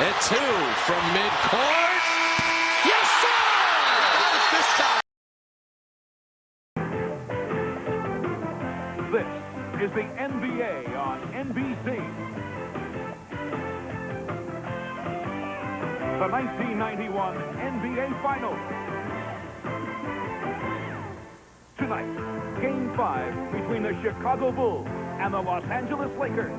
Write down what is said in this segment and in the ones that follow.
And two from midcourt. Yes, sir! Got it this time. This is the NBA on NBC. The 1991 NBA Finals. Tonight, Game 5 between the Chicago Bulls and the Los Angeles Lakers.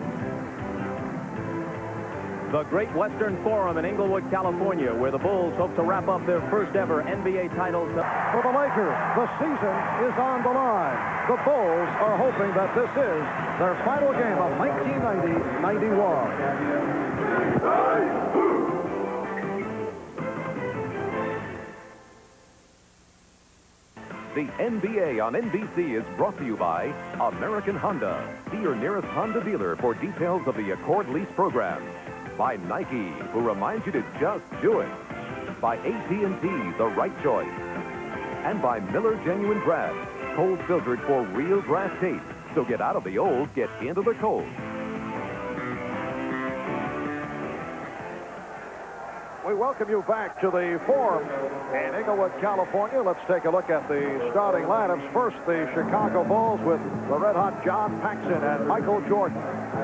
The Great Western Forum in Inglewood, California, where the Bulls hope to wrap up their first ever NBA title. For the Lakers, the season is on the line. The Bulls are hoping that this is their final game of 1990-91. The NBA on NBC is brought to you by American Honda. See your nearest Honda dealer for details of the Accord lease program. By Nike, who reminds you to just do it. By AT&T, the right choice. And by Miller Genuine Grass, cold filtered for real grass taste. So get out of the old, get into the cold. We welcome you back to the Forum in Inglewood, California. Let's take a look at the starting lineups. First, the Chicago Bulls with the red-hot John Paxson and Michael Jordan.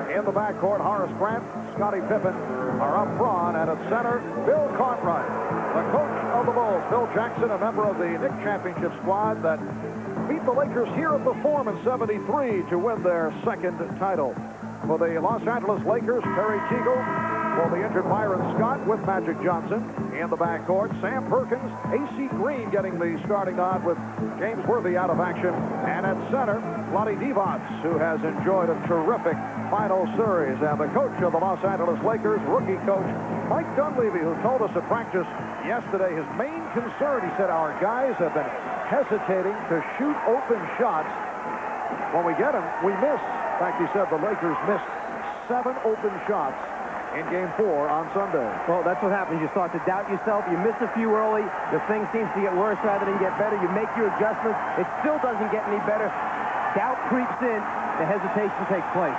In the backcourt, Horace Grant, Scottie Pippen are up front, and at center, Bill Cartwright. The coach of the Bulls, Phil Jackson, a member of the Knick Championship squad that beat the Lakers here at the Forum in '73 to win their second title. For the Los Angeles Lakers, Terry Teagle. For the injured Byron Scott with Magic Johnson. In the backcourt, Sam Perkins, A.C. Green getting the starting nod with James Worthy out of action. And at center, Vlade Divac, who has enjoyed a terrific final series. And the coach of the Los Angeles Lakers, rookie coach Mike Dunleavy, who told us at practice yesterday his main concern, he said, our guys have been hesitating to shoot open shots. When we get them, we miss. In fact, he said the Lakers missed 7 open shots in Game 4 on Sunday. Well, that's what happens. You start to doubt yourself. You miss a few early. The thing seems to get worse rather than get better. You make your adjustments. It still doesn't get any better. Doubt creeps in. The hesitation takes place.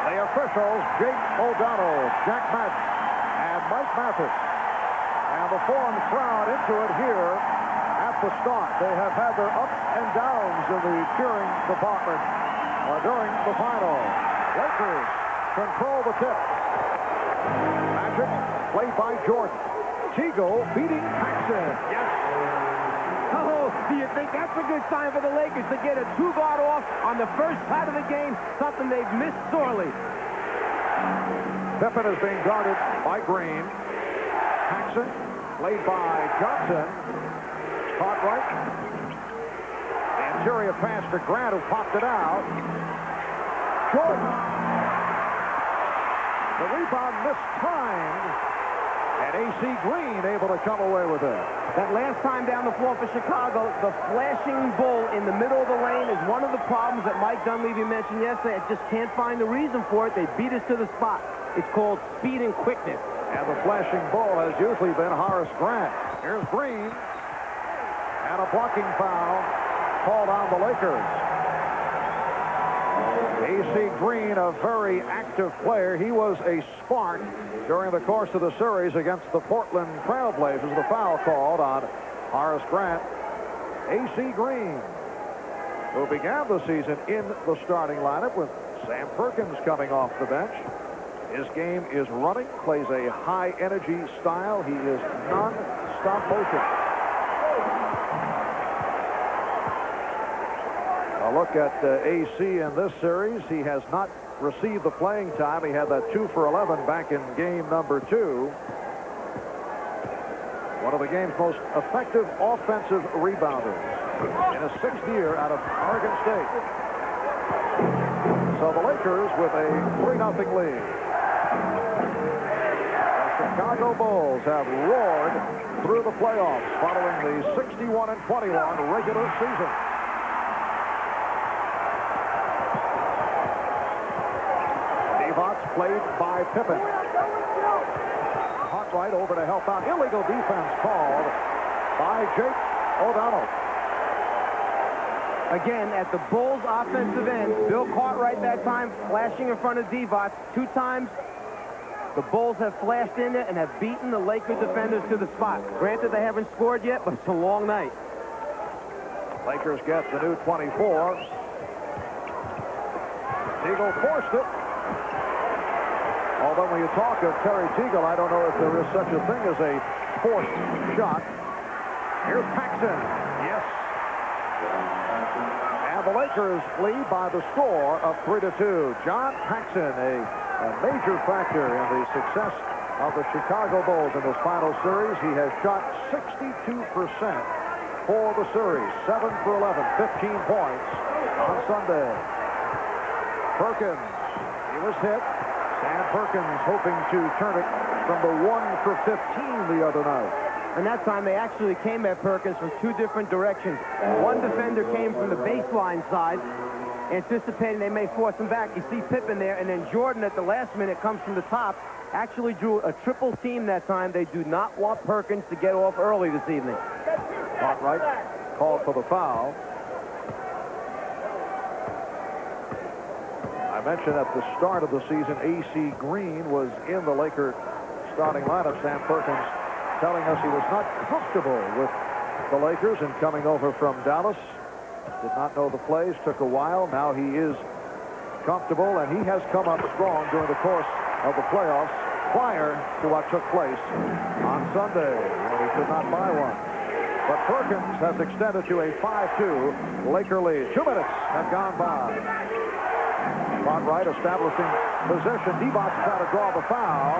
The officials, Jake O'Donnell, Jack Madden, and Mike Mathis. And the Forum crowd into it here at the start. They have had their ups and downs in the cheering department during the final. Lakers control the tip. Magic played by Jordan. Teagle beating Paxson. Yes. Oh, do you think that's a good sign for the Lakers to get a 2-guard off on the first side of the game? Something they've missed sorely. Pippen is being guarded by Green. Paxson played by Johnson. Cartwright. The interior pass to Grant, who popped it out. Jordan. The rebound mistimed, and A.C. Green able to come away with it. That last time down the floor for Chicago, the flashing bull in the middle of the lane is one of the problems that Mike Dunleavy mentioned yesterday. I just can't find the reason for it. They beat us to the spot. It's called speed and quickness. And the flashing bull has usually been Horace Grant. Here's Green. And a blocking foul called on the Lakers. A.C. Green, a very active player. He was a spark during the course of the series against the Portland Trailblazers. The foul called on Horace Grant. A.C. Green, who began the season in the starting lineup with Sam Perkins coming off the bench. His game is running, plays a high-energy style. He is non-stop motion. A look at A.C. in this series. He has not received the playing time. He had that 2 for 11 back in game number 2. One of the game's most effective offensive rebounders in his 6th year out of Oregon State. So the Lakers with a 3-0 lead. The Chicago Bulls have roared through the playoffs following the 61-21 regular season. Played by Pippen. Cartwright over to help out. Illegal defense called by Jake O'Donnell. Again, at the Bulls' offensive end, Bill Cartwright that time flashing in front of Divac. 2 times, the Bulls have flashed in there and have beaten the Lakers defenders to the spot. Granted, they haven't scored yet, but it's a long night. Lakers get the new 24. Teagle forced it. Although when you talk of Terry Teagle, I don't know if there is such a thing as a forced shot. Here's Paxson. Yes. And the Lakers lead by the score of 3-2. John Paxson, a major factor in the success of the Chicago Bulls in this final series. He has shot 62% for the series. 7 for 11, 15 points on Sunday. Perkins, he was hit. Sam Perkins hoping to turn it from the 1 for 15 the other night. And that time they actually came at Perkins from 2 different directions. One defender came from the baseline side, anticipating they may force him back. You see Pippen there, and then Jordan at the last minute comes from the top. Actually drew a triple team that time. They do not want Perkins to get off early this evening. Cartwright called for the foul. I mentioned at the start of the season, A.C. Green was in the Laker starting lineup. Sam Perkins telling us he was not comfortable with the Lakers and coming over from Dallas. Did not know the plays, took a while. Now he is comfortable, and he has come up strong during the course of the playoffs prior to what took place on Sunday when he could not buy one. But Perkins has extended to a 5-2 Laker lead. 2 minutes have gone by. Cartwright establishing possession. Divac trying to draw the foul.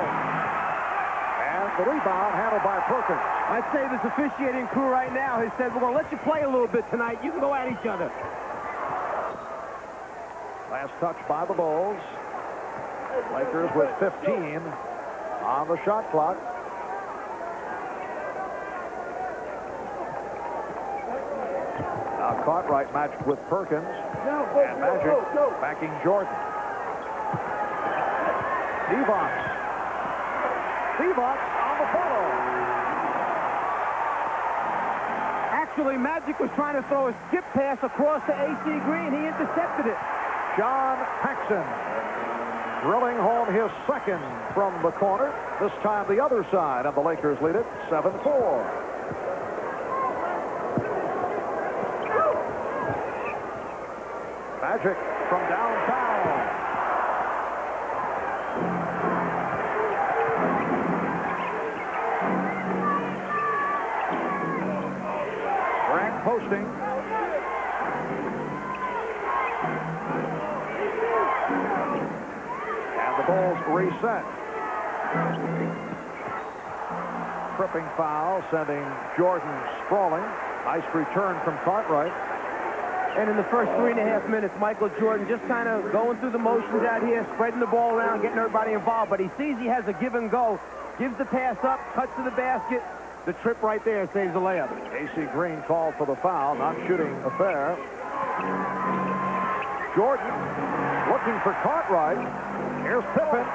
And the rebound handled by Perkins. I'd say this officiating crew right now has said, we're going to let you play a little bit tonight. You can go at each other. Last touch by the Bulls. Lakers with 15 on the shot clock. Now Cartwright matched with Perkins. And Magic backing Jordan. Divac on the follow. Actually, Magic was trying to throw a skip pass across to A.C. Green. He intercepted it. John Paxson drilling home his second from the corner. This time the other side, and the Lakers lead it 7-4. Magic from downtown. Grant posting. And the Bulls reset. Tripping foul, sending Jordan sprawling. Nice return from Cartwright. And in the first 3.5 minutes, Michael Jordan just kind of going through the motions out here, spreading the ball around, getting everybody involved. But he sees he has a give and go, gives the pass up, cuts to the basket. The trip right there saves the layup. A.C. Green called for the foul, non-shooting affair. Jordan looking for Cartwright. Here's Pippen.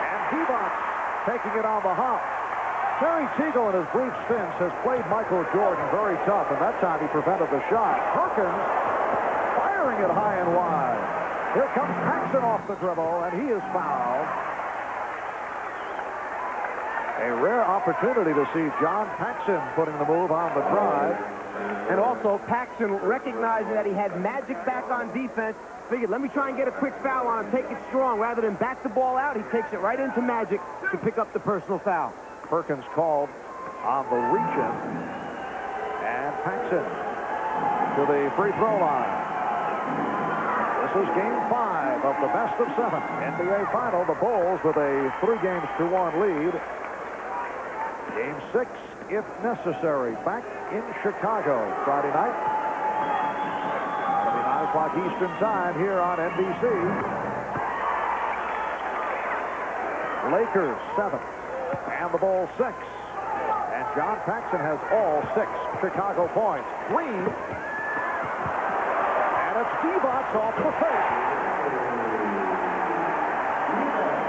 And Divac taking it on the hop. Terry Teagle in his brief stints has played Michael Jordan very tough, and that time he prevented the shot. Perkins firing it high and wide. Here comes Paxson off the dribble, and he is fouled. A rare opportunity to see John Paxson putting the move on the drive. And also, Paxson recognizing that he had Magic back on defense, figured, let me try and get a quick foul on him, take it strong. Rather than back the ball out, he takes it right into Magic to pick up the personal foul. Perkins called on the reach-in. And Paxson to the free throw line. This is game 5 of the best of 7 NBA final. The Bulls with a 3-1 lead. Game 6, if necessary, back in Chicago Friday night. It'll be 9 o'clock Eastern time here on NBC. Lakers 7 and the Bulls 6. And John Paxson has all 6 Chicago points. Green. And it's Divac off the fake.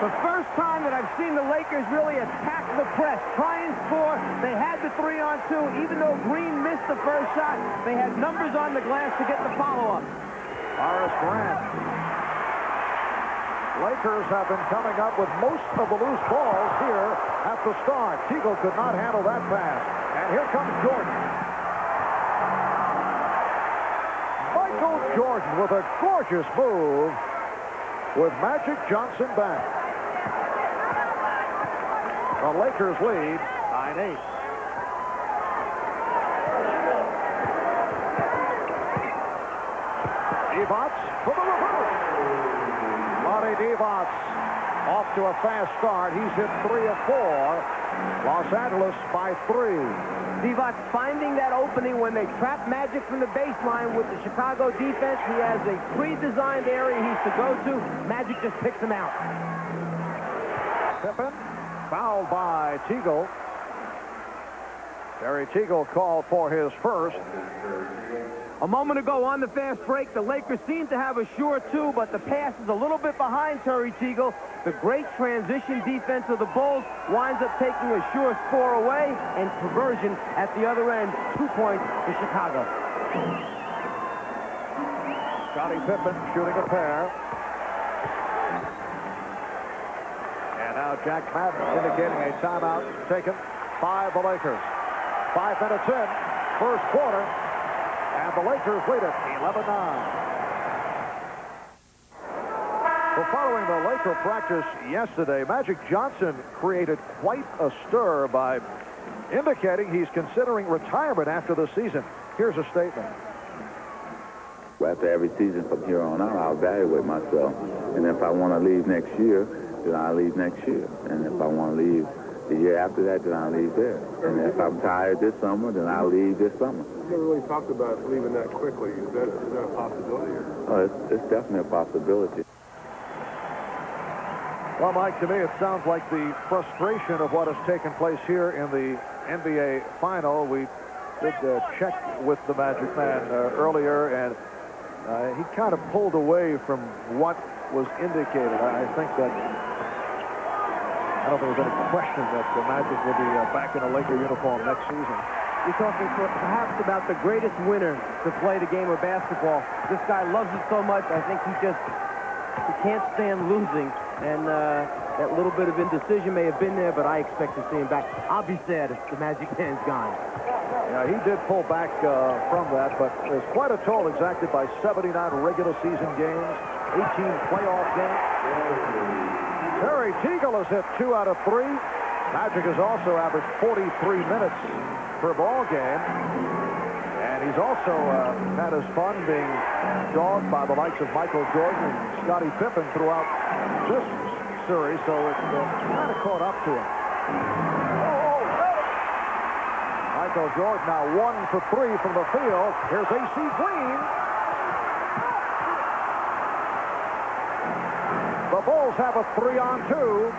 The first time that I've seen the Lakers really attack the press, try and score. They had the 3-on-2. Even though Green missed the first shot, they had numbers on the glass to get the follow-up. Horace Grant. Lakers have been coming up with most of the loose balls here at the start. Teagle could not handle that pass. And here comes Jordan. Michael Jordan with a gorgeous move with Magic Johnson back. The Lakers lead 9-8. Divac for the reverse. Lonnie Divac off to a fast start. He's hit 3 of 4. Los Angeles by 3. Divac finding that opening when they trap Magic from the baseline with the Chicago defense. He has a pre-designed area he's to go to. Magic just picks him out. Pippen fouled by Teagle. Terry Teagle called for his first. A moment ago on the fast break, the Lakers seem to have a sure two, but the pass is a little bit behind Terry Teagle. The great transition defense of the Bulls winds up taking a sure score away, and conversion at the other end, 2 points to Chicago. Scottie Pippen shooting a pair. And now Jack Madden indicating a timeout taken by the Lakers. 5 minutes in, first quarter, and the Lakers lead it 11-9. Well, following the Laker practice yesterday, Magic Johnson created quite a stir by indicating he's considering retirement after the season. Here's a statement. After every season from here on out, I'll evaluate myself. And if I want to leave next year, then I'll leave next year. And if I want to leave the year after that, then I'll leave there. And if I'm tired this summer, then I'll leave this summer. You never really talked about leaving that quickly. Is that a possibility? Oh, it's definitely a possibility. Well, Mike, to me, it sounds like the frustration of what has taken place here in the NBA final. We did check with the Magic Man earlier, and he kind of pulled away from what was indicated. I think that I don't think there's any question that the Magic will be back in a Laker uniform next season. You're talking perhaps about the greatest winner to play the game of basketball. This guy loves it so much, I think he can't stand losing. And that little bit of indecision may have been there, but I expect to see him back. I'll be sad if the Magic Man's gone. Yeah, he did pull back from that, but there's quite a toll exacted by 79 regular season games, 18 playoff games. Terry Teagle has hit 2 out of 3. Magic has also averaged 43 minutes per ball game. And he's also had his fun being dogged by the likes of Michael Jordan and Scottie Pippen throughout this series, so it's kind of caught up to him. Michael Jordan now 1 for 3 from the field. Here's A.C. Green. The Bulls have a 3-on-2.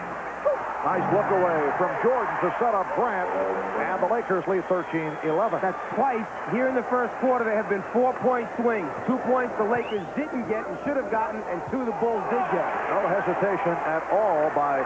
Nice look away from Jordan to set up Grant, and the Lakers lead 13-11. That's twice here in the first quarter. There have been 4-point swings. 2 points the Lakers didn't get and should have gotten, and 2 the Bulls did get. No hesitation at all by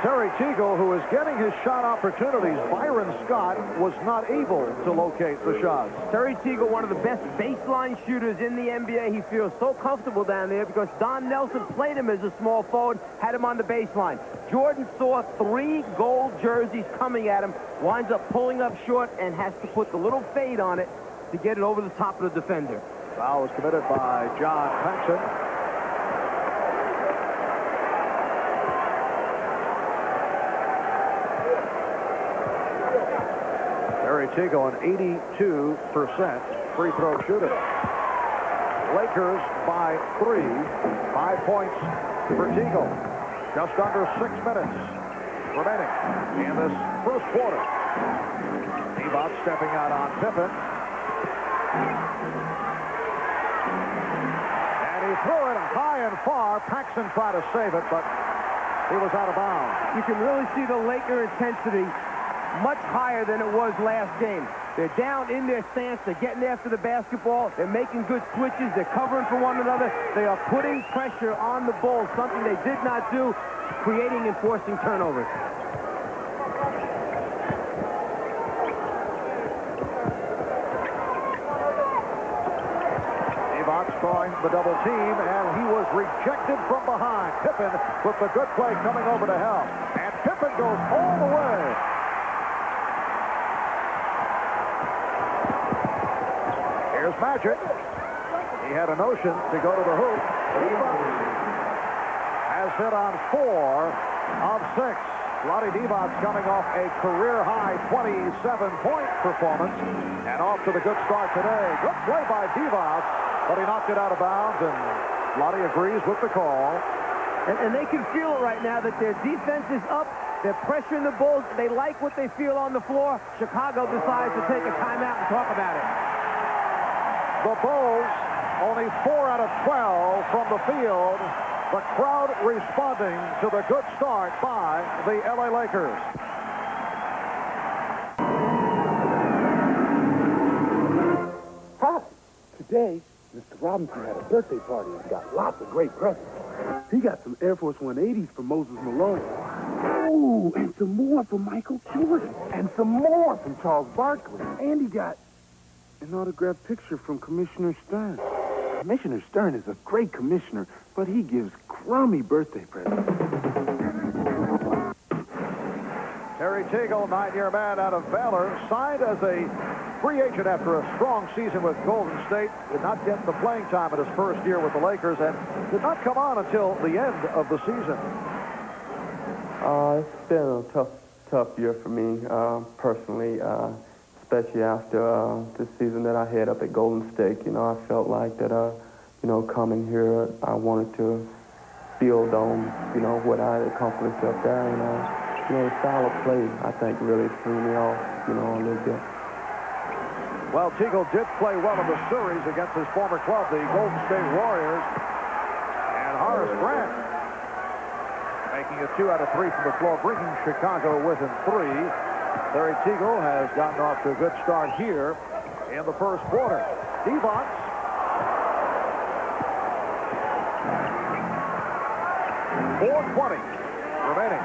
Terry Teagle, who is getting his shot opportunities. Byron Scott was not able to locate the shots. Terry Teagle, one of the best baseline shooters in the NBA. He feels so comfortable down there because Don Nelson played him as a small forward, had him on the baseline. Jordan saw 3 gold jerseys coming at him, winds up pulling up short and has to put the little fade on it to get it over the top of the defender. Foul was committed by John Paxson. Terry Teagle, an 82% free throw shooter. Lakers by 3. 5 points for Teagle. Just under 6 minutes remaining in this first quarter. Divac stepping out on Pippen. And he threw it high and far. Paxson tried to save it, but he was out of bounds. You can really see the Laker intensity much higher than it was last game. They're down in their stance. They're getting after the basketball. They're making good switches. They're covering for one another. They are putting pressure on the Bulls, something they did not do, creating and forcing turnovers. Throwing the double team, and he was rejected from behind. Pippen with the good play coming over to help. And Pippen goes all the way. Here's Magic. He had a notion to go to the hoop. Has hit on 4 of 6. Vlade Divac's coming off a career-high 27-point performance. And off to the good start today. Good play by Divac. But he knocked it out of bounds, and Vlade agrees with the call. And they can feel it right now that their defense is up. They're pressuring the Bulls. They like what they feel on the floor. Chicago decides to take a timeout and talk about it. The Bulls, only 4 out of 12 from the field. The crowd responding to the good start by the LA Lakers. Hi. Today, Mr. Robinson had a birthday party and got lots of great presents. He got some Air Force 180s from Moses Malone. Oh, and some more from Michael Jordan. And some more from Charles Barkley. And he got an autographed picture from Commissioner Stern. Commissioner Stern is a great commissioner, but he gives crummy birthday presents. Terry Teagle, 9-year man out of Baylor, signed as a free agent after a strong season with Golden State. Did not get the playing time in his first year with the Lakers and did not come on until the end of the season. It's been a tough year for me personally, especially after the season that I had up at Golden State. You know, I felt like that, coming here, I wanted to build on, what I had accomplished up there. And, the style of play, I think, really threw me off, a little bit. Well, Teagle did play well in the series against his former club, the Golden State Warriors. And Horace Grant making it 2 out of 3 from the floor, bringing Chicago within 3. Terry Teagle has gotten off to a good start here in the first quarter. Divac. 4:20 remaining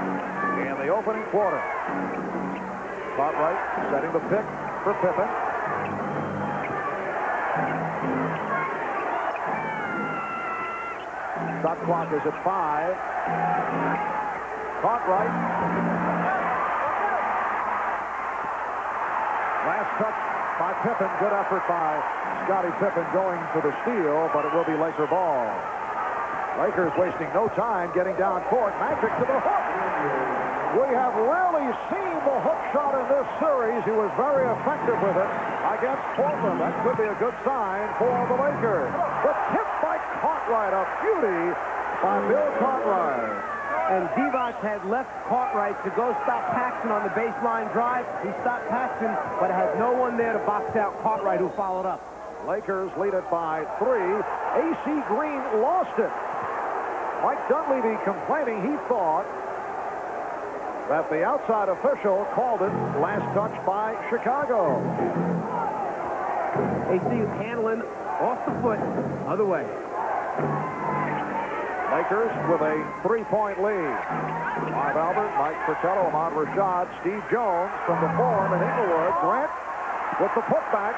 in the opening quarter. Cartwright setting the pick for Pippen. Shot clock is at 5. Cartwright. Last touch by Pippen. Good effort by Scottie Pippen going for the steal, but it will be Laker ball. Lakers wasting no time getting down court. Magic to the hook. We have really seen the hook shot in this series. He was very effective with it against Portland. That could be a good sign for the Lakers. The tip by Cartwright, a beauty by Bill Cartwright. And Divac had left Cartwright to go stop Paxson on the baseline drive. He stopped Paxson, but had no one there to box out Cartwright, who followed up. Lakers lead it by 3. A.C. Green lost it. Mike Dunleavy complaining he thought that the outside official called it last touch by Chicago. AC handling off the foot, other way. Lakers with a 3-point lead. Marv Albert, Mike Fratello, Ahmad Rashad, Steve Jones from the Forum in Inglewood. Grant with the putback.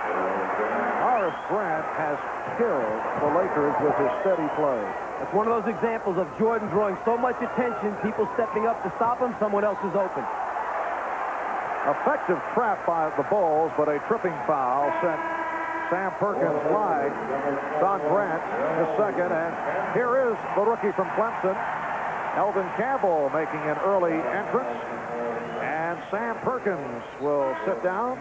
Horace Grant has killed the Lakers with his steady play. It's one of those examples of Jordan drawing so much attention, people stepping up to stop him, someone else is open. Effective trap by the Bulls, but a tripping foul sent Sam Perkins wide. Don Grant, the second, and here is the rookie from Clemson, Elvin Campbell, making an early entrance. And Sam Perkins will sit down.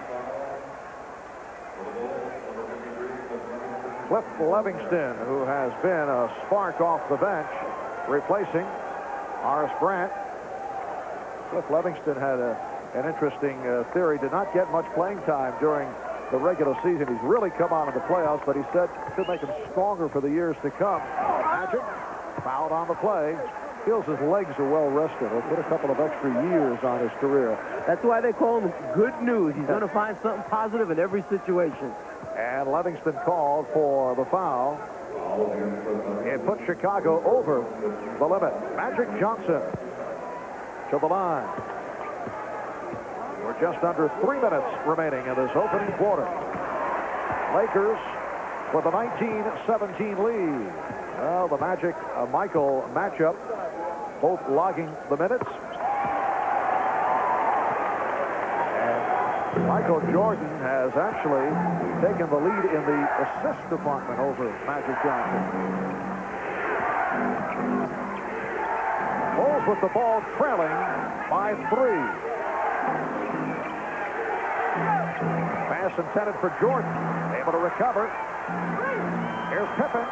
Cliff Livingston, who has been a spark off the bench, replacing Horace Grant. Cliff Livingston had an interesting theory. Did not get much playing time during the regular season. He's really come on in the playoffs, but he said it should make him stronger for the years to come. Magic fouled on the play. feels his legs are well rested. He'll put a couple of extra years on his career. That's why they call him good news. He's going to find something positive in every situation. And Livingston called for the foul. It put Chicago over the limit. Magic Johnson to the line. We're just under 3 minutes remaining in this opening quarter. Lakers with a 19-17 lead. Well, the Magic-Michael matchup, both logging the minutes. And Michael Jordan has actually taken the lead in the assist department over Magic Johnson. Bulls with the ball trailing by 3. Pass intended for Jordan. Able to recover. Here's Pippen.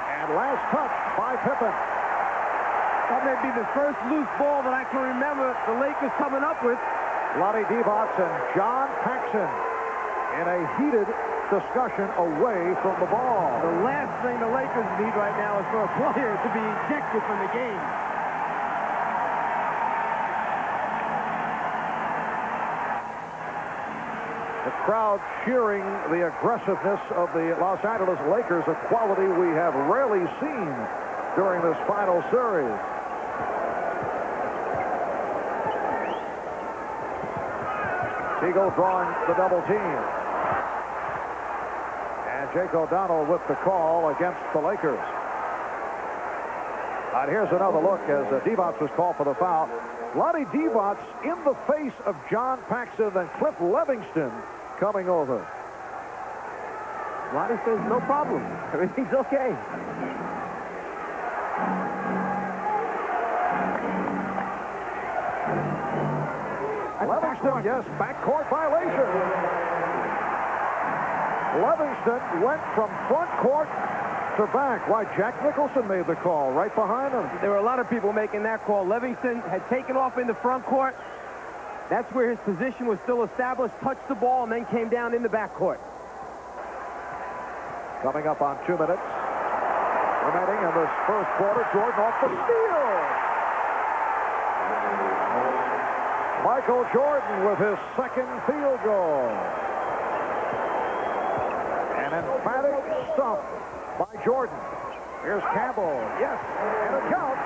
And last touch by Pippen. That may be the first loose ball that I can remember the Lakers coming up with. Vlade Divac and John Paxson in a heated discussion away from the ball. The last thing the Lakers need right now is for a player to be ejected from the game. The crowd cheering the aggressiveness of the Los Angeles Lakers, a quality we have rarely seen during this final series. Teagle drawing the double team. And Jake O'Donnell with the call against the Lakers. And here's another look as Divac was called for the foul. Vlade Divac in the face of John Paxson and Cliff Livingston coming over. Vlade says no problem. Everything's okay. Livingston, yes, backcourt violation. Livingston went from front court to back. Why, Jack Nicholson made the call right behind him. There were a lot of people making that call. Livingston had taken off in the front court. That's where his position was still established, touched the ball, and then came down in the backcourt. Coming up on 2 minutes remaining in this first quarter. Jordan off the steal. Michael Jordan with his second field goal. An emphatic stump by Jordan. Here's Campbell. Yes, and it counts.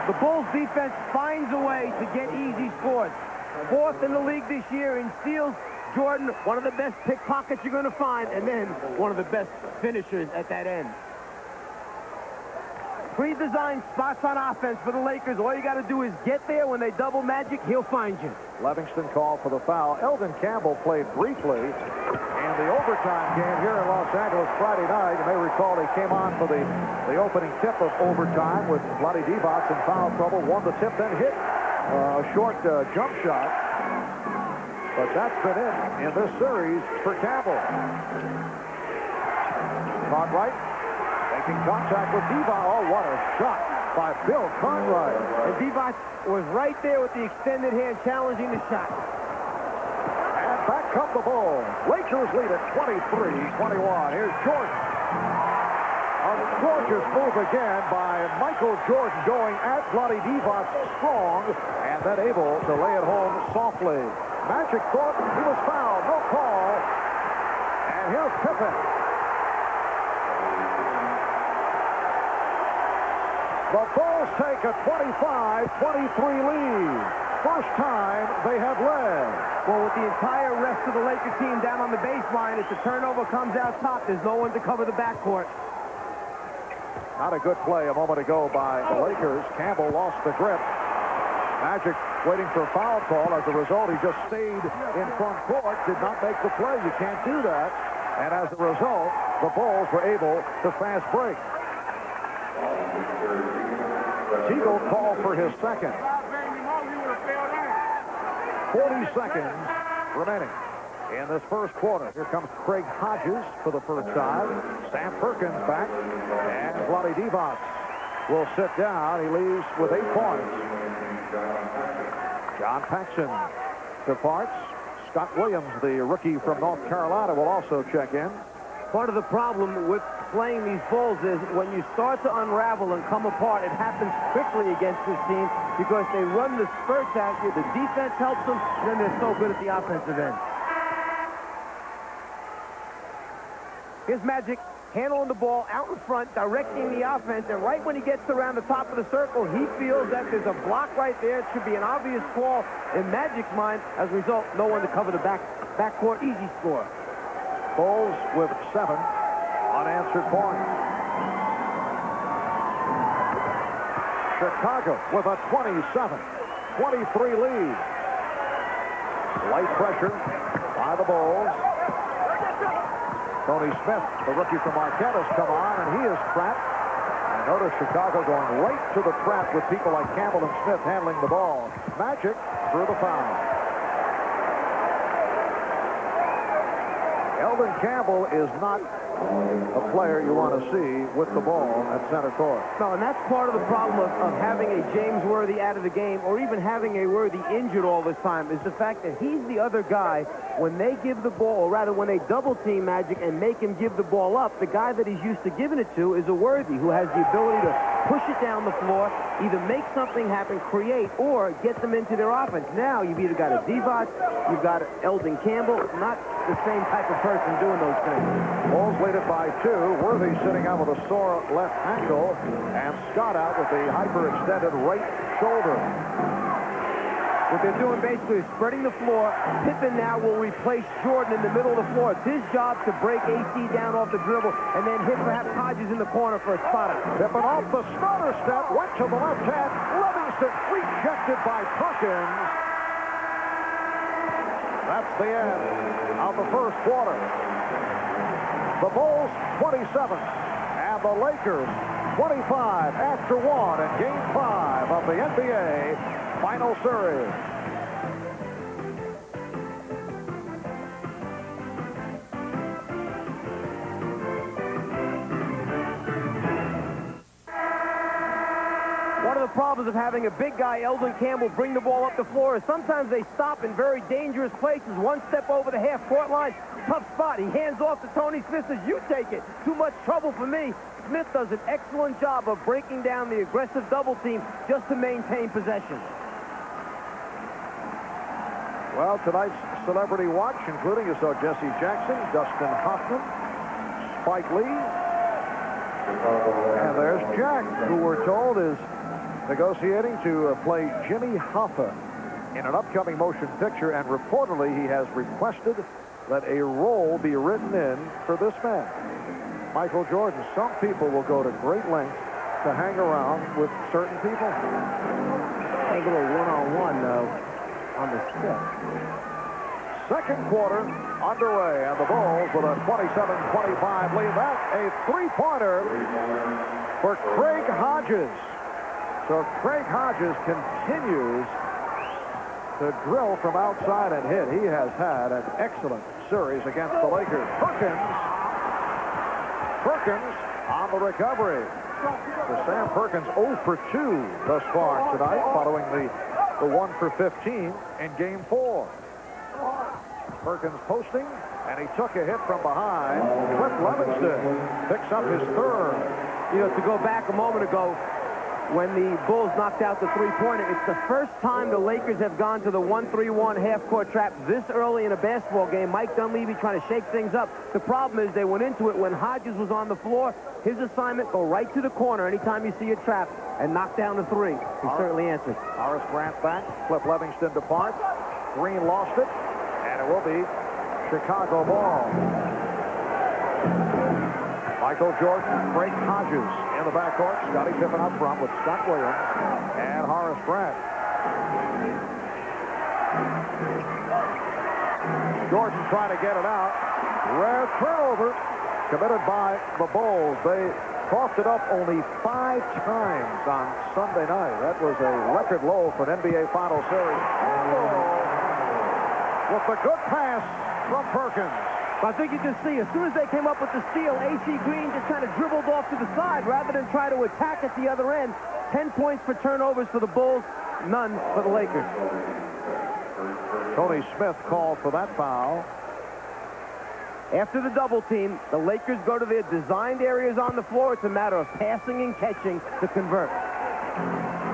The Bulls defense finds a way to get easy scores. 4th in the league this year in steals. Jordan, one of the best pickpockets you're going to find, and then one of the best finishers at that end. Pre-designed spots on offense for the Lakers. All you got to do is get there. When they double Magic, he'll find you. Livingston called for the foul. Eldon Campbell played briefly in the overtime game here in Los Angeles Friday night. You may recall he came on for the opening tip of overtime with Vlade Divac in foul trouble. Won the tip, then hit a short jump shot. But that's been it in this series for Campbell. Cartwright making contact with Divac. Oh, what a shot by Bill Cartwright. And Divac was right there with the extended hand challenging the shot. And back come the Bulls. Lakers lead at 23-21. Here's Jordan. A gorgeous move again by Michael Jordan going at Vlade Divac strong and then able to lay it home softly. Magic thought he was fouled. No call. And here's Pippen. The Bulls take a 25-23 lead. First time they have led. Well, with the entire rest of the Lakers team down on the baseline, if the turnover comes out top, there's no one to cover the backcourt. Not a good play a moment ago by the Lakers. Campbell lost the grip. Magic waiting for a foul call. As a result, he just stayed in front court, did not make the play. You can't do that. And as a result, the Bulls were able to fast break. Teagle called for his second. 40 seconds remaining in this first quarter. Here comes Craig Hodges for the first time. Sam Perkins back. And Vlade Divac will sit down. He leaves with 8 points. John Paxson departs. Scott Williams, the rookie from North Carolina, will also check in. Part of the problem with playing these Bulls is when you start to unravel and come apart, it happens quickly against this team because they run the spurts at you. The defense helps them, and then they're so good at the offensive end. Here's Magic handling the ball out in front, directing the offense, and right when he gets around the top of the circle, he feels that there's a block right there. It should be an obvious call in Magic's mind. As a result, no one to cover the backcourt. Easy score. Bulls with 7 unanswered points. Chicago with a 27-23 lead. Light pressure by the Bulls. Tony Smith, the rookie from Marquette, has come on, and he is trapped. And notice Chicago going right to the trap with people like Campbell and Smith handling the ball. Magic through the foul. Eldon Campbell is not a player you want to see with the ball at center court. No, and that's part of the problem of having a James Worthy out of the game, or even having a Worthy injured all this time, is the fact that he's the other guy when they give the ball, or rather when they double-team Magic and make him give the ball up. The guy that he's used to giving it to is a Worthy, who has the ability to push it down the floor, either make something happen, create, or get them into their offense. Now you've either got a Divac, you've got Eldon Campbell, not the same type of person doing those things. Bulls lead it by 2. Worthy sitting out with a sore left ankle, and Scott out with the hyperextended right shoulder. What they're doing basically is spreading the floor. Pippen now will replace Jordan in the middle of the floor. It's his job to break AC down off the dribble and then hit perhaps Hodges in the corner for a spot up. Pippen off the starter step, went to the left hand. Livingston rejected by Perkins. That's the end of the first quarter. The Bulls 27 and the Lakers 25 after 1 in Game 5 of the NBA Final Series. One of the problems of having a big guy, Eldon Campbell, bring the ball up the floor is sometimes they stop in very dangerous places. One step over the half-court line, tough spot. He hands off to Tony Smith, says, you take it. Too much trouble for me. Smith does an excellent job of breaking down the aggressive double team just to maintain possession. Well, tonight's Celebrity Watch, including you saw Jesse Jackson, Dustin Hoffman, Spike Lee, and there's Jack, who we're told is negotiating to play Jimmy Hoffa in an upcoming motion picture, and reportedly he has requested that a role be written in for this man. Michael Jordan, some people will go to great lengths to hang around with certain people. A little one-on-one, on the step. Second quarter underway, and the Bulls with a 27-25 lead. That's a three-pointer for Craig Hodges. So Craig Hodges continues to drill from outside and hit. He has had an excellent series against the Lakers. Perkins on the recovery. So Sam Perkins 0 for 2 thus far tonight, following the 1 for 15 in Game 4. Perkins posting, and he took a hit from behind. Cliff Livingston picks up his third. You know, to go back a moment ago, when the Bulls knocked out the three-pointer, it's the first time the Lakers have gone to the 1-3-1 half-court trap this early in a basketball game. Mike Dunleavy trying to shake things up. The problem is they went into it when Hodges was on the floor. His assignment, go right to the corner anytime you see a trap and knock down the three. He certainly answered. Horace Grant back. Cliff Livingston departs. Green lost it, and it will be Chicago ball. Michael Jordan, Craig Hodges in the backcourt. Scottie Pippen up front with Scott Williams and Horace Grant. Jordan trying to get it out. Rare turnover committed by the Bulls. They coughed it up only 5 times on Sunday night. That was a record low for an NBA Final Series. With a good pass from Perkins. I think you can see, as soon as they came up with the steal, AC Green just kind of dribbled off to the side rather than try to attack at the other end. 10 points for turnovers for the Bulls. none for the Lakers. Tony Smith called for that foul. After the double team, the Lakers go to their designed areas on the floor. It's a matter of passing and catching to convert.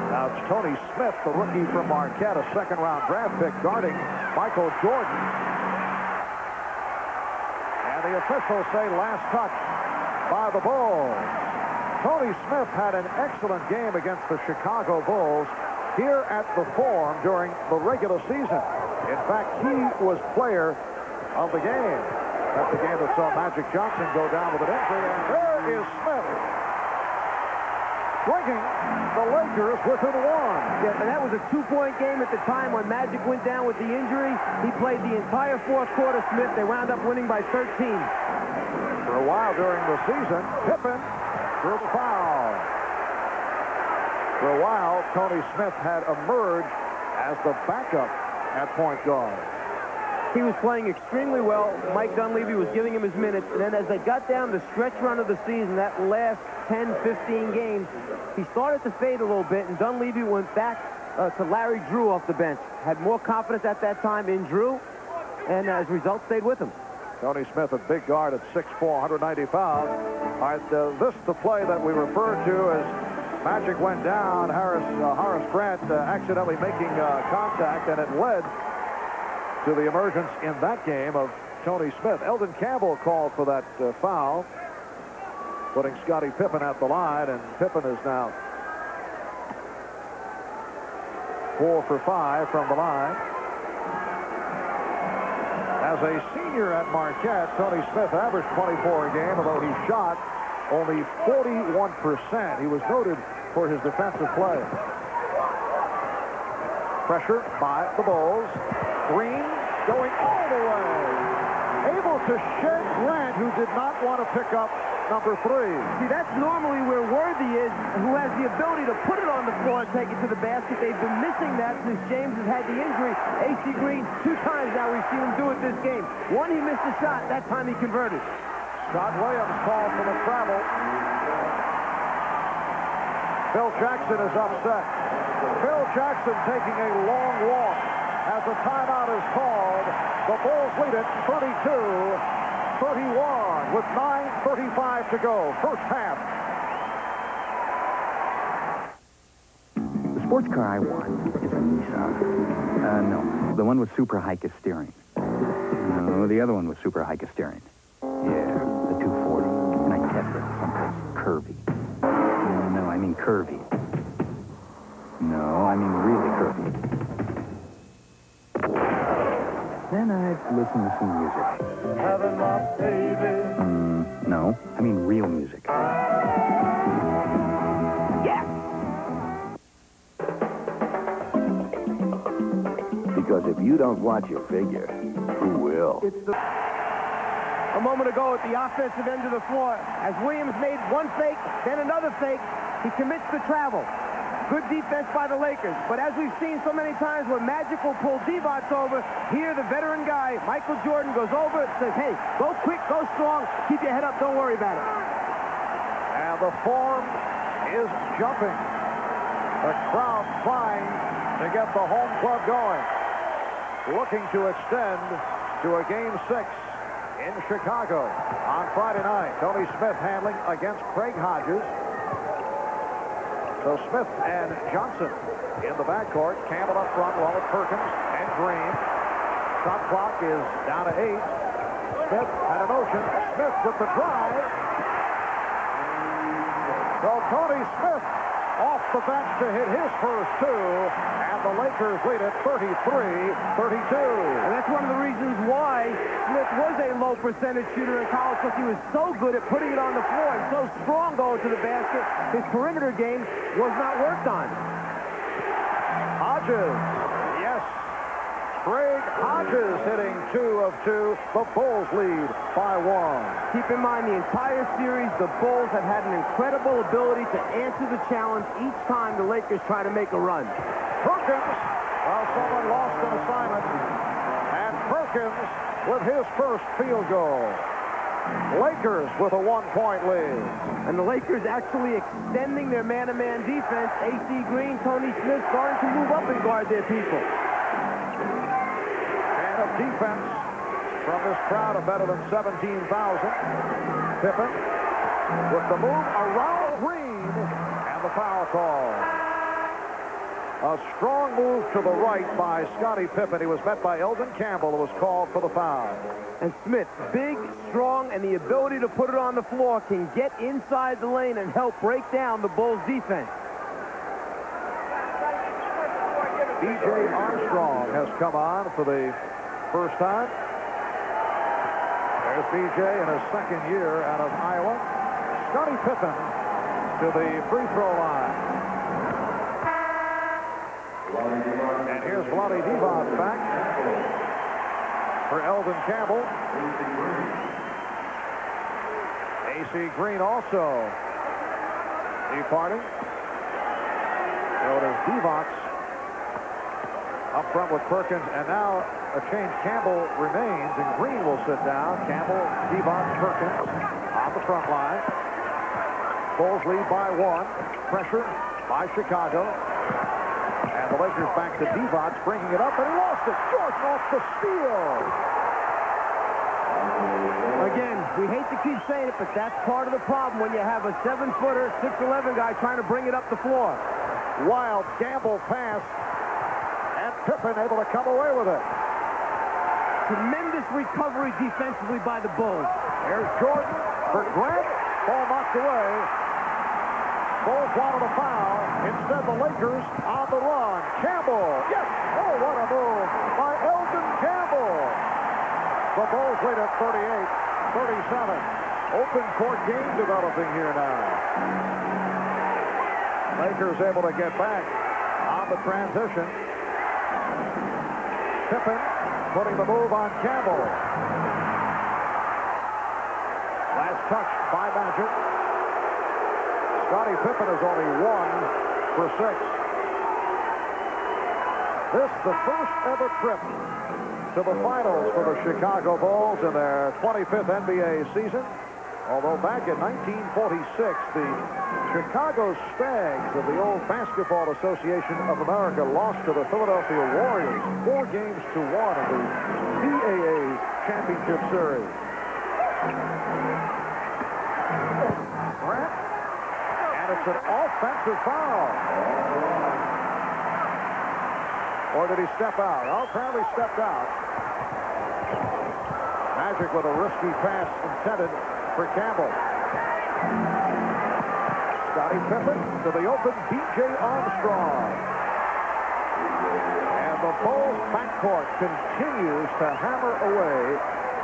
Now it's Tony Smith, the rookie from Marquette, a second-round draft pick, guarding Michael Jordan. And the officials say last touch by the Bulls. Tony Smith had an excellent game against the Chicago Bulls here at the Forum during the regular season. In fact, he was player of the game. That's the game that saw Magic Johnson go down with an injury. And there is Smith, bringing the Lakers within one. Yeah, and that was a two-point game at the time when Magic went down with the injury. He played the entire fourth quarter, Smith. They wound up winning by 13. For a while during the season, Pippen drew the foul. For a while, Tony Smith had emerged as the backup at point guard. He was playing extremely well. Mike Dunleavy was giving him his minutes. And then as they got down the stretch run of the season, that last 10, 15 games, he started to fade a little bit, and Dunleavy went back to Larry Drew off the bench. Had more confidence at that time in Drew, and as a result, stayed with him. Tony Smith, a big guard at 6'4", 190 pounds. All right, this is the play that we referred to as Magic went down. Horace Grant accidentally making contact, and it led to the emergence in that game of Tony Smith. Eldon Campbell called for that foul, putting Scottie Pippen at the line, and Pippen is now 4 for 5 from the line. As a senior at Marquette, Tony Smith averaged 24 a game, although he shot only 41%. He was noted for his defensive play. Pressure by the Bulls. Green going all the way. Able to shed Grant, who did not want to pick up number 3. See, that's normally where Worthy is, who has the ability to put it on the floor and take it to the basket. They've been missing that since James has had the injury. A.C. Green, 2 times now we've seen him do it this game. One, he missed a shot. That time he converted. Scott Williams called for the travel. Phil Jackson is upset. Phil Jackson taking a long walk as a timeout is called. The Bulls lead it 32-31 with 9:35 to go. First half. The sports car I want is a Nissan. No, the one with super high-kiss steering. No, the other one with super high-kiss steering. Yeah, the 240. And I test it someplace curvy. No, I mean curvy. No, I mean really curvy. Then I'd listen to some music. Having my baby. No, I mean real music. Yeah! Because if you don't watch your figure, who will? A moment ago at the offensive end of the floor, as Williams made one fake, then another fake, he commits the travel. Good defense by the Lakers. But as we've seen so many times when Magic will pull Divac over, here the veteran guy, Michael Jordan, goes over and says, hey, go quick, go strong, keep your head up, don't worry about it. And the Forum is jumping. The crowd trying to get the home club going. Looking to extend to a Game 6 in Chicago on Friday night. Tony Smith handling against Craig Hodges. So Smith and Johnson in the backcourt. Campbell up front along with Perkins and Green. Shot clock is down to 8. Smith had a motion. Smith with the drive. So Tony Smith off the bench to hit his first 2. And the Lakers lead it 33-32. And that's one of the reasons why Smith was a low percentage shooter in college, because he was so good at putting it on the floor and so strong going to the basket. His perimeter game was not worked on. Hodges, yes. Craig Hodges hitting 2 of 2. The Bulls lead by 1. Keep in mind, the entire series, the Bulls have had an incredible ability to answer the challenge each time the Lakers try to make a run. Perkins, well, someone lost an assignment. And Perkins with his first field goal. Lakers with a 1-point lead. And the Lakers actually extending their man-to-man defense. A.C. Green, Tony Smith starting to move up and guard their people. And of defense from this crowd of better than 17,000. Pippen with the move around Green and the foul call. A strong move to the right by Scottie Pippen. He was met by Eldon Campbell, who was called for the foul. And Smith, big, strong, and the ability to put it on the floor, can get inside the lane and help break down the Bulls' defense. B.J. Armstrong has come on for the first time. There's B.J. in his second year out of Iowa. Scottie Pippen to the free throw line. And here's Vlade Divac back for Eldon Campbell. A.C. Green also departing. So there's Divac up front with Perkins, and now a change. Campbell remains, and Green will sit down. Campbell, Divac, Perkins on the front line. Bulls lead by 1. Pressure by Chicago. And the Lakers back to Divac, bringing it up, and he lost it. Jordan off the steal. Again, we hate to keep saying it, but that's part of the problem when you have a 7-footer, 6'11" guy trying to bring it up the floor. Wild gamble pass, and Pippen able to come away with it. Tremendous recovery defensively by the Bulls. Here's Jordan for Grant. Ball knocked away. Bulls wanted a foul. Instead, the Lakers on the run. Campbell. Yes. Oh, what a move by Eldon Campbell. The Bulls lead at 38-37. Open court game developing here now. Lakers able to get back on the transition. Pippen putting the move on Campbell. Last touch by Magic. Scottie Pippen is only 1 for 6. This the first ever trip to the finals for the Chicago Bulls in their 25th NBA season. Although back in 1946, the Chicago Stags of the old Basketball Association of America lost to the Philadelphia Warriors 4 games to 1 in the CAA Championship Series. Grant. And it's an offensive foul. Or did he step out? Oh, apparently stepped out. Magic with a risky pass intended for Campbell. Scottie Pippen to the open B.J. Armstrong. And the Bulls backcourt continues to hammer away.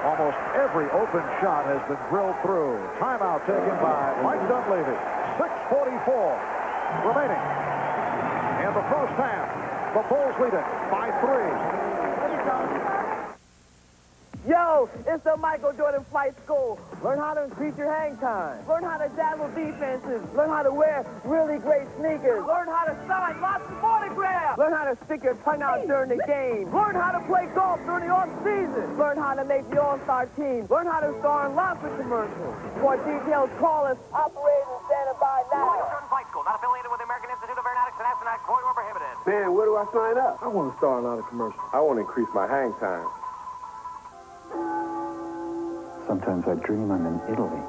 Almost every open shot has been drilled through. Timeout taken by Mike Dunleavy. 6:44 remaining in the first half. The Bulls lead it by 3. Yo, it's the Michael Jordan Flight School. Learn how to increase your hang time. Learn how to dazzle defenses. Learn how to wear really great sneakers. Learn how to sign lots of autographs. Learn how to stick your tongue out during the game. Learn how to play golf during the off-season. Learn how to make the all-star team. Learn how to star in lots of commercials. For details, call us. Operators and standing by now. Jordan Flight School, not affiliated with the American Institute of Aeronautics and Astronauts. Void or prohibited. Man, where do I sign up? I want to star in a lot of commercials. I want to increase my hang time. Sometimes I dream I'm in Italy,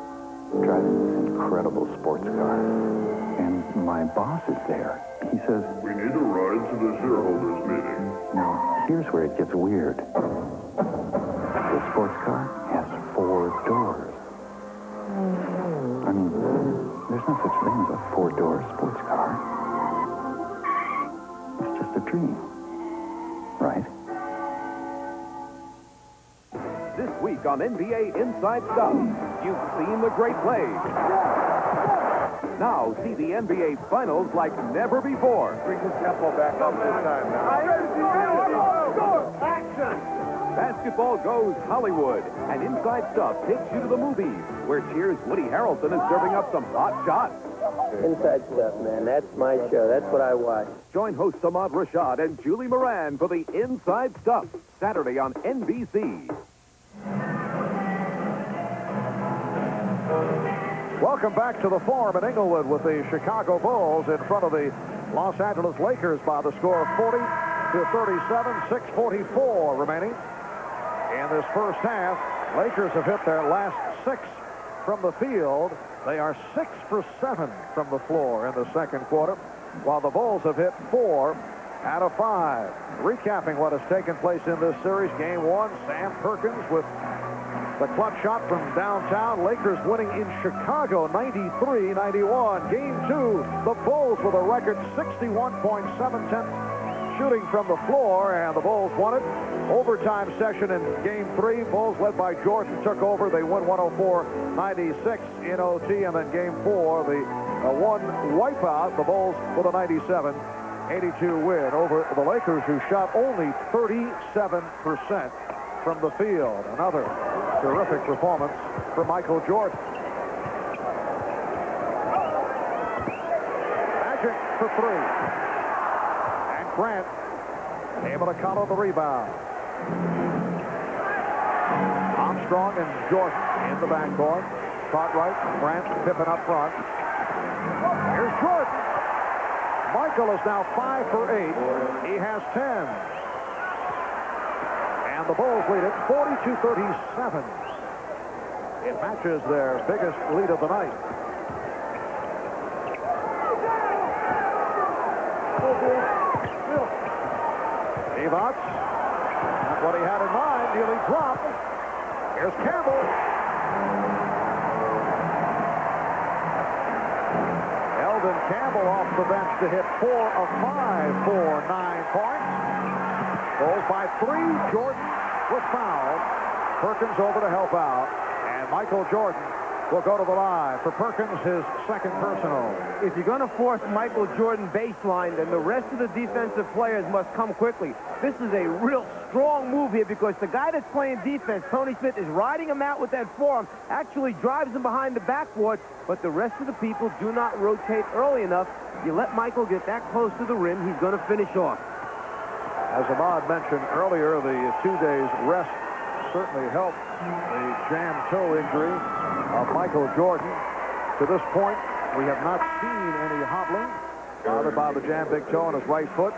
driving this incredible sports car. And my boss is there. He says, "We need a ride to the shareholders meeting." Now, here's where it gets weird. The sports car has 4 doors. I mean, there's no such thing as a 4-door sports car. It's just a dream, right? This week on NBA Inside Stuff, you've seen the great plays. Now see the NBA Finals like never before. Bring this tempo back up this time now. Action! Basketball goes Hollywood, and Inside Stuff takes you to the movies, where Cheers' Woody Harrelson is serving up some hot shots. Inside Stuff, man. That's my show. That's what I watch. Join hosts Ahmad Rashad and Julie Moran for the Inside Stuff, Saturday on NBC. Welcome back to the Forum in Inglewood with the Chicago Bulls in front of the Los Angeles Lakers by the score of 40-37, 6:44 remaining. In this first half, Lakers have hit their last 6 from the field. They are 6 for 7 from the floor in the second quarter, while the Bulls have hit 4 out of 5. Recapping what has taken place in this series, Game 1, Sam Perkins with the clutch shot from downtown. Lakers winning in Chicago 93-91. Game 2, the Bulls with a record 61.7% shooting from the floor, and the Bulls won it. Overtime session in Game 3. Bulls led by Jordan took over. They won 104-96 in OT, and then Game 4, the one wipeout. The Bulls with a 97-82 win over the Lakers, who shot only 37% from the field. Another terrific performance for Michael Jordan. Magic for 3. And Grant able to collar the rebound. Armstrong and Jordan in the backcourt. Cartwright, Grant, Pippen up front. Here's Jordan. Michael is now 5 for 8. He has 10. And the Bulls lead it 42-37. It matches their biggest lead of the night. Evots, not what he had in mind, nearly dropped. Here's Campbell. Eldon Campbell off the bench to hit 4 of 5 for 9 points. Bulls by 3. Jordan was fouled. Perkins over to help out. And Michael Jordan will go to the line for Perkins, his second personal. If you're going to force Michael Jordan baseline, then the rest of the defensive players must come quickly. This is a real strong move here because the guy that's playing defense, Tony Smith, is riding him out with that forearm, actually drives him behind the backboard, but the rest of the people do not rotate early enough. You let Michael get that close to the rim, he's going to finish off. As Ahmad mentioned earlier, the 2 days rest certainly helped the jam toe injury of Michael Jordan. To this point, we have not seen any hobbling. Bothered by the jam big toe on his right foot.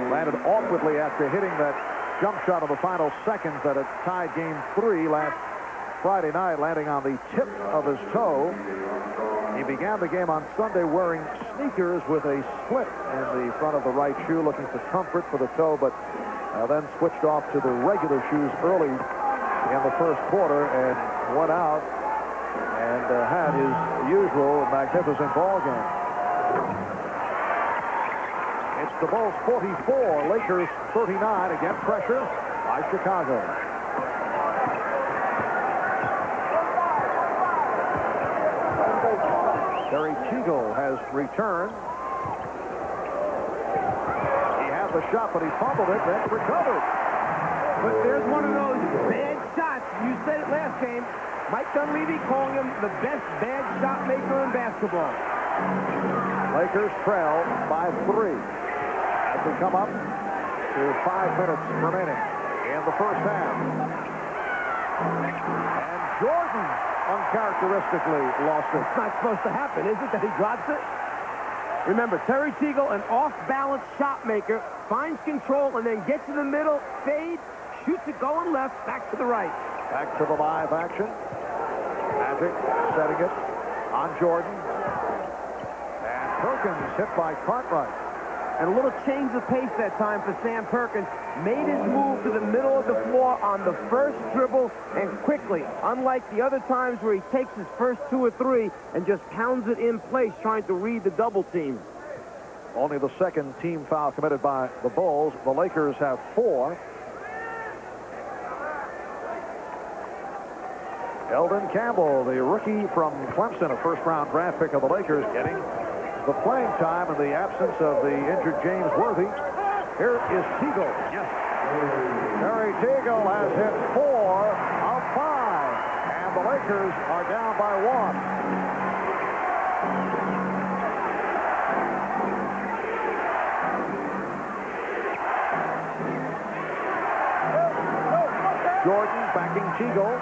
Landed awkwardly after hitting that jump shot of the final seconds that had tied Game 3 last Friday night, landing on the tip of his toe. He began the game on Sunday wearing sneakers with a split in the front of the right shoe, looking for comfort for the toe, but then switched off to the regular shoes early in the first quarter and went out and had his usual magnificent ball game. It's the Bulls 44, Lakers 39 against pressure by Chicago. Terry Teagle has returned. He had the shot, but he fumbled it, then recovered. But there's one of those bad shots. You said it last game. Mike Dunleavy calling him the best bad shot maker in basketball. Lakers trail by 3 as we come up to 5 minutes remaining in the first half. And Jordan uncharacteristically lost it. It's not supposed to happen, is it, that he drops it? Remember, Terry Teagle, an off-balance shot maker, finds control and then gets in the middle, fades, shoots it going left, back to the right. Back to the live action. Magic setting it on Jordan. And Perkins hit by Cartwright. And a little change of pace that time for Sam Perkins. Made his move to the middle of the floor on the first dribble and quickly. Unlike the other times where he takes his first 2 or 3 and just pounds it in place trying to read the double team. Only the second team foul committed by the Bulls. The Lakers have 4. Eldon Campbell, the rookie from Clemson, a first-round draft pick of the Lakers, getting the playing time in the absence of the injured James Worthy. Here is Teagle. Yes. Terry Teagle has hit 4 of 5, and the Lakers are down by 1. Jordan backing Teagle.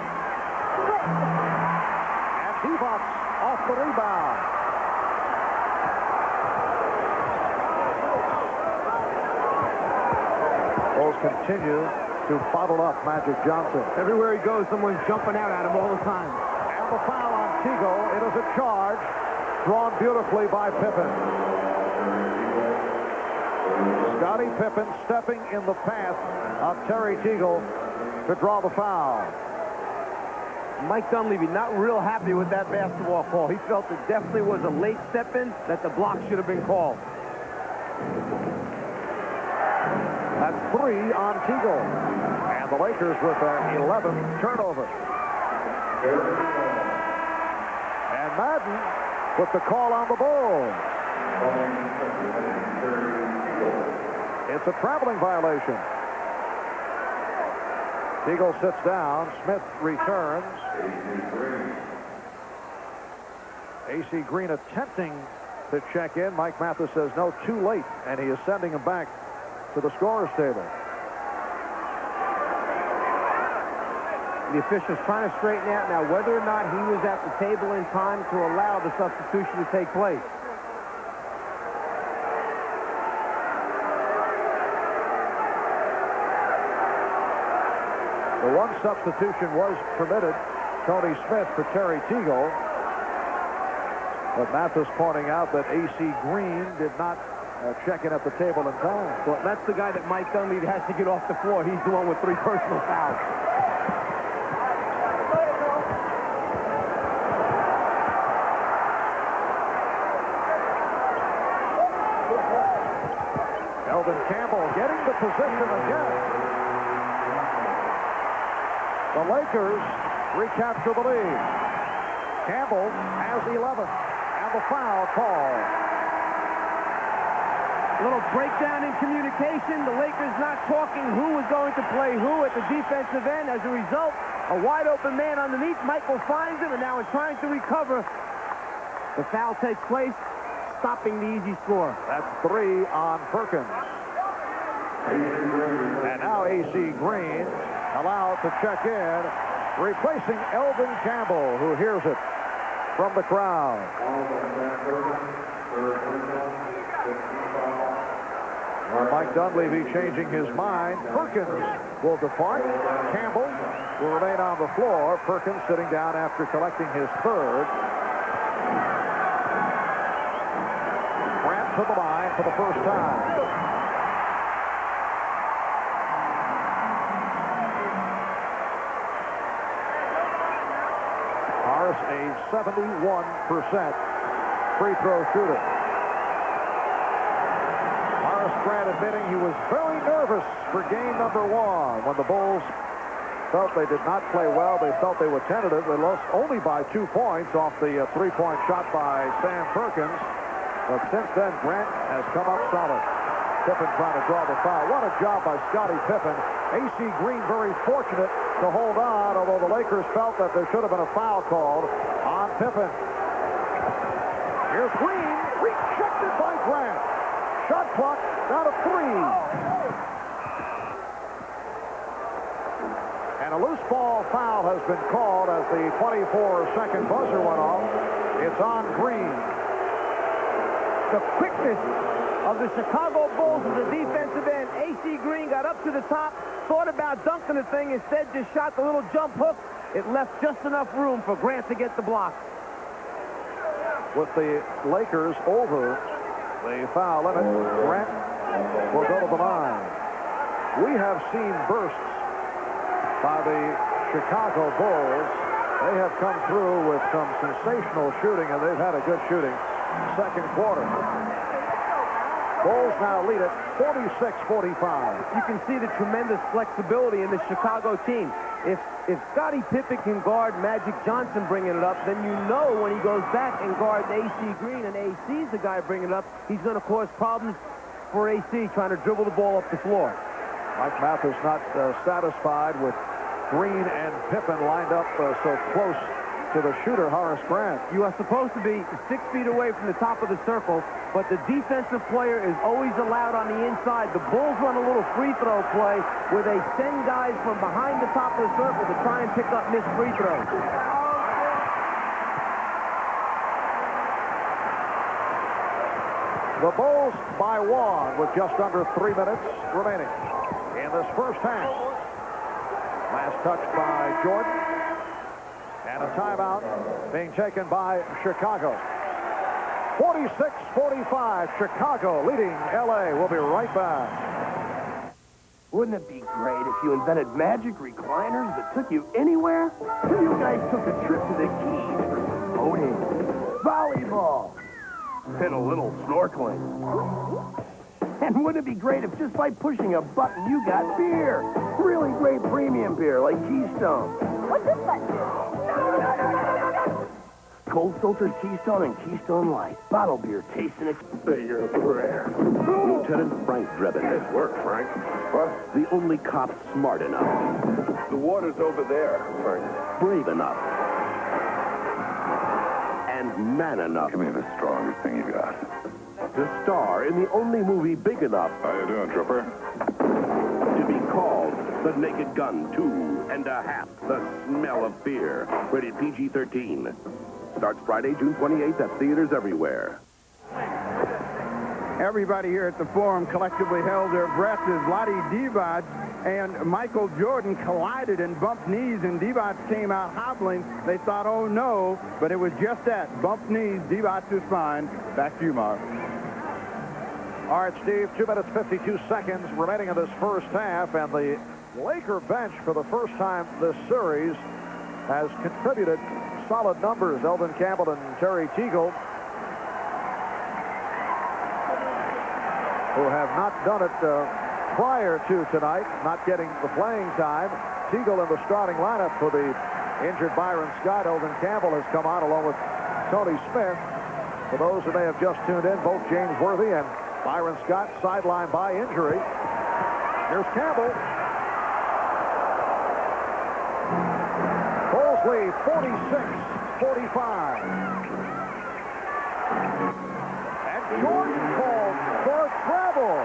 And Divac off the rebound. Bulls continue to bottle up Magic Johnson. Everywhere he goes, someone's jumping out at him all the time. And the foul on Teagle. It is a charge drawn beautifully by Pippen. Scottie Pippen stepping in the path of Terry Teagle to draw the foul. Mike Dunleavy not real happy with that basketball call. He felt it definitely was a late step in, that the block should have been called. That's 3 on Teagle. And the Lakers with their 11th turnover. And Madden with the call on the Bulls. It's a traveling violation. Teagle sits down. Smith returns. A.C. Green attempting to check in. Mike Mathis says no, too late. And he is sending him back to the scorer's table. The official's trying to straighten out now whether or not he was at the table in time to allow the substitution to take place. The one substitution was permitted, Tony Smith for Terry Teagle. But Mathis pointing out that A.C. Green did not check in at the table in time. Well, that's the guy that Mike Dunleavy has to get off the floor. He's the one with 3 personal fouls. Elvin Campbell getting the position again. The Lakers recapture the lead. Campbell has 11, and the foul call. A little breakdown in communication. The Lakers not talking who was going to play who at the defensive end. As a result, a wide open man underneath. Michael finds him, and now in trying to recover, the foul takes place, stopping the easy score. That's 3 on Perkins. And now A.C. Green allowed to check in, replacing Elvin Campbell, who hears it from the crowd. Mike Dunleavy changing his mind. Perkins will depart. Campbell will remain on the floor. Perkins sitting down after collecting his 3rd. Grant to the line for the first time. Horace, a 71% free throw shooter. Grant admitting he was very nervous for game number 1 when the Bulls felt they did not play well. They felt they were tentative. They lost only by 2 points off the 3-point shot by Sam Perkins. But since then, Grant has come up solid. Pippen trying to draw the foul. What a job by Scottie Pippen. A.C. Green very fortunate to hold on, although the Lakers felt that there should have been a foul called on Pippen. Here's Green, rejected by Grant. Shot clock down to 3. And a loose ball foul has been called as the 24-second buzzer went off. It's on Green. The quickness of the Chicago Bulls at the defensive end. A.C. Green got up to the top, thought about dunking the thing, instead just shot the little jump hook. It left just enough room for Grant to get the block. With the Lakers over the foul limit, Grant will go to the line. We have seen bursts by the Chicago Bulls. They have come through with some sensational shooting, and they've had a good shooting second quarter. Bulls now lead it 46-45. You can see the tremendous flexibility in the Chicago team. If Scottie Pippen can guard Magic Johnson bringing it up, then you know when he goes back and guards A.C. Green, and A.C.'s the guy bringing it up, he's going to cause problems for A.C. trying to dribble the ball up the floor. Mike Mathis not satisfied with Green and Pippen lined up so close to the shooter, Horace Grant. You are supposed to be 6 feet away from the top of the circle, but the defensive player is always allowed on the inside. The Bulls run a little free throw play where they send guys from behind the top of the circle to try and pick up missed free throws. The Bulls by one with just under 3 minutes remaining in this first half. Last touch by Jordan. And a timeout being taken by Chicago. 46-45, Chicago leading L.A. We'll be right back. Wouldn't it be great if you invented magic recliners that took you anywhere? If you guys took a trip to the Keys for some boating, volleyball, and a little snorkeling. And wouldn't it be great if just by pushing a button you got beer? Really great premium beer like Keystone. What's this button do? Cold filtered Keystone and Keystone Light. Bottle beer tasting it. You're rare. Lieutenant Frank Drebin. Nice work, Frank. What? The only cop smart enough. The water's over there, Frank. Brave enough. And man enough. Give me the strongest thing you got. To star in the only movie big enough. How you doing, Trooper? To be called The Naked Gun 2.5. The Smell of Fear. Rated PG-13. Starts Friday, June 28th at theaters everywhere. Everybody here at the Forum collectively held their breath as Vlade Divac and Michael Jordan collided and bumped knees, and Divac came out hobbling. They thought, oh no, but it was just that. Bumped knees, Divac is fine. Back to you, Mark. All right, Steve, 2 minutes, 52 seconds remaining in this first half, and the Laker bench for the first time this series has contributed solid numbers. Elvin Campbell and Terry Teagle, who have not done it prior to tonight, not getting the playing time. Teagle in the starting lineup for the injured Byron Scott. Elvin Campbell has come on along with Tony Smith. For those who may have just tuned in, both James Worthy and Byron Scott sidelined by injury. Here's Campbell. Bulls lead 46-45. And Jordan called for travel.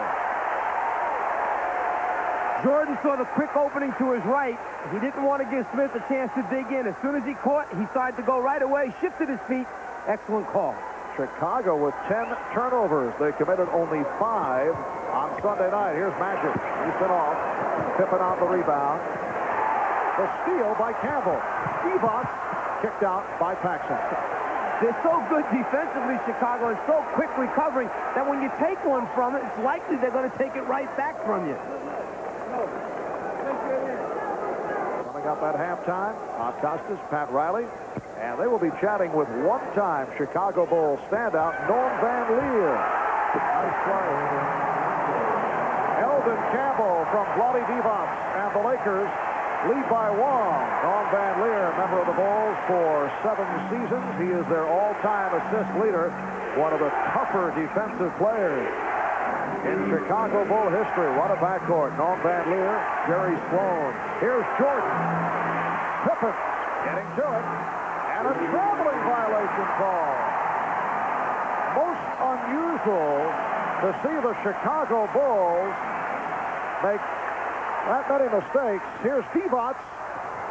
Jordan saw the quick opening to his right. He didn't want to give Smith a chance to dig in. As soon as he caught, he started to go right away, shifted his feet. Excellent call. Chicago with 10 turnovers. They committed only 5 on Sunday night. Here's Magic. He's been off. Pippen on the rebound. The steal by Campbell. Divac kicked out by Paxson. They're so good defensively, Chicago, and so quick recovering that when you take one from it, it's likely they're going to take it right back from you. Coming up at halftime, Bob Costas, Pat Riley, and they will be chatting with one-time Chicago Bulls standout Norm Van Leer. Nice play. Elvin Campbell from Vlade Divac, and the Lakers lead by 1. Norm Van Leer, member of the Bulls for 7 seasons. He is their all-time assist leader, one of the tougher defensive players in Chicago Bull history. What a backcourt. Norm Van Leer, Jerry Sloan. Here's Jordan. Pippen getting to it. And a traveling violation call. Most unusual to see the Chicago Bulls make that many mistakes. Here's Divac.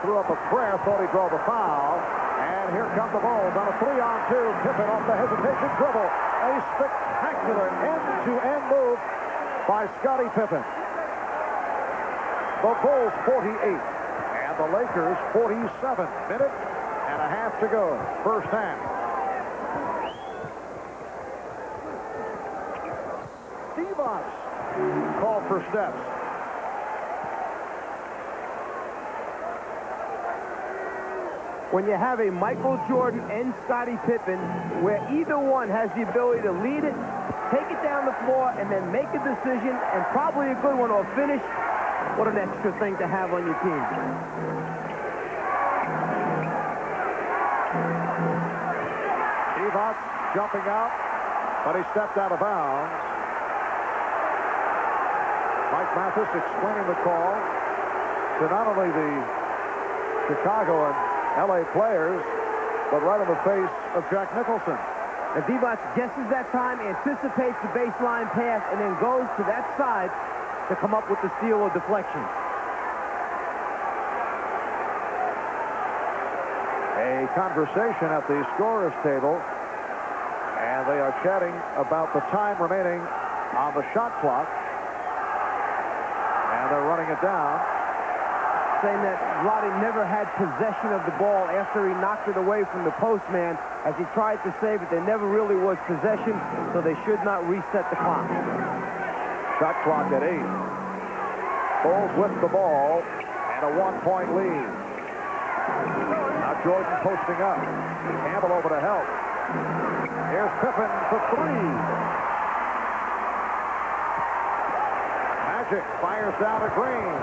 Threw up a prayer, thought he'd draw the foul. And here come the Bulls on a 3-on-2. Pippen off the hesitation dribble. A spectacular end-to-end move by Scottie Pippen. The Bulls 48 and the Lakers 47. Minute and a half to go. First half. Divac called for steps. When you have a Michael Jordan and Scottie Pippen, where either one has the ability to lead it, take it down the floor, and then make a decision, and probably a good one, or finish, what an extra thing to have on your team. Divac jumping out, but he stepped out of bounds. Mike Mathis explaining the call to not only the Chicago and L.A. players, but right in the face of Jack Nicholson. And Divac guesses that time, anticipates the baseline pass, and then goes to that side to come up with the steal or deflection. A conversation at the scorer's table, and And they are chatting about the time remaining on the shot clock. And they're running it down. Saying that Roddy never had possession of the ball after he knocked it away from the postman as he tried to save it. There never really was possession, so they should not reset the clock. Shot clock at 8. Bulls with the ball and a 1-point lead. Now Jordan posting up. Campbell over to help. Here's Pippen for 3. Magic fires down to Green.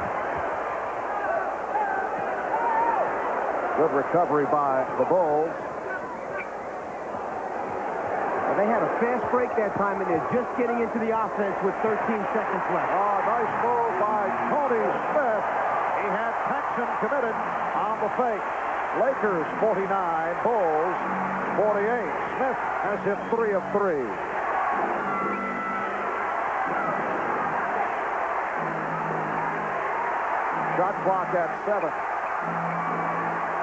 Good recovery by the Bulls. Well, they had a fast break that time, and they're just getting into the offense with 13 seconds left. Oh, nice move by Tony Smith. He had Paxson committed on the fake. Lakers 49, Bulls 48. Smith has hit 3 of 3. Shot clock at 7.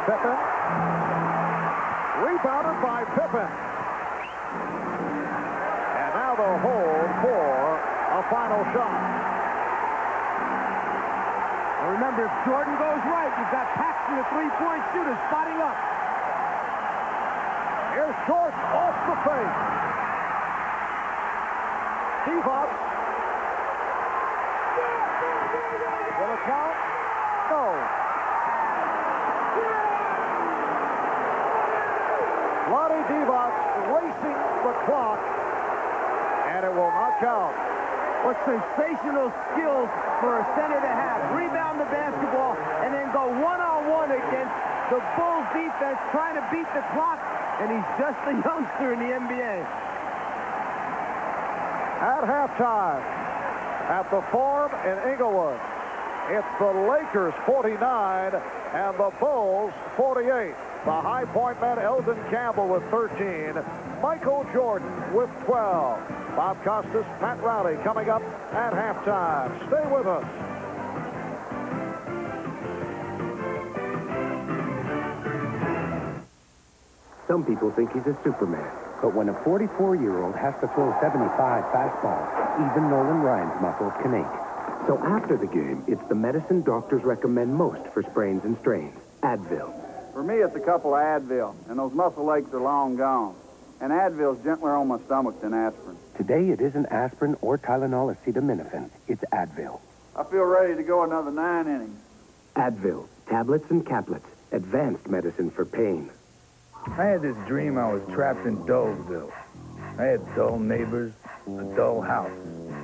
Pippen. Rebounded by Pippen. And now they'll hold for a final shot. And remember, if Jordan goes right, you've got Paxson, a three-point shooter, spotting up. Here's Short off the fake. Divac. Will it count? No. Lonnie Divac racing the clock, and it will not count. What sensational skills for a center to have. Rebound the basketball and then go one-on-one against the Bulls defense trying to beat the clock, and he's just a youngster in the NBA. At halftime, at the Forum in Inglewood, it's the Lakers 49 and the Bulls 48. The high point man, Eldon Campbell with 13. Michael Jordan with 12. Bob Costas, Pat Riley coming up at halftime. Stay with us. Some people think he's a Superman. But when a 44-year-old has to throw 75 fastballs, even Nolan Ryan's muscles can ache. So after the game, it's the medicine doctors recommend most for sprains and strains, Advil. For me, it's a couple of Advil, and those muscle aches are long gone. And Advil's gentler on my stomach than aspirin. Today, it isn't aspirin or Tylenol acetaminophen. It's Advil. I feel ready to go another 9 innings. Advil, tablets and caplets, advanced medicine for pain. I had this dream I was trapped in Dullville. I had dull neighbors, a dull house.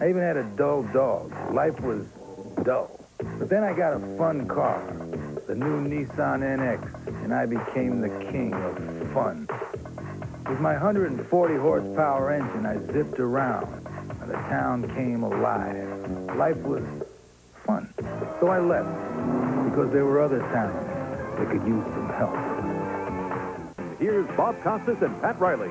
I even had a dull dog. Life was dull. But then I got a fun car, the new Nissan NX, and I became the king of fun. With my 140 horsepower engine, I zipped around, and the town came alive. Life was fun. So I left, because there were other towns that could use some help. Here's Bob Costas and Pat Riley.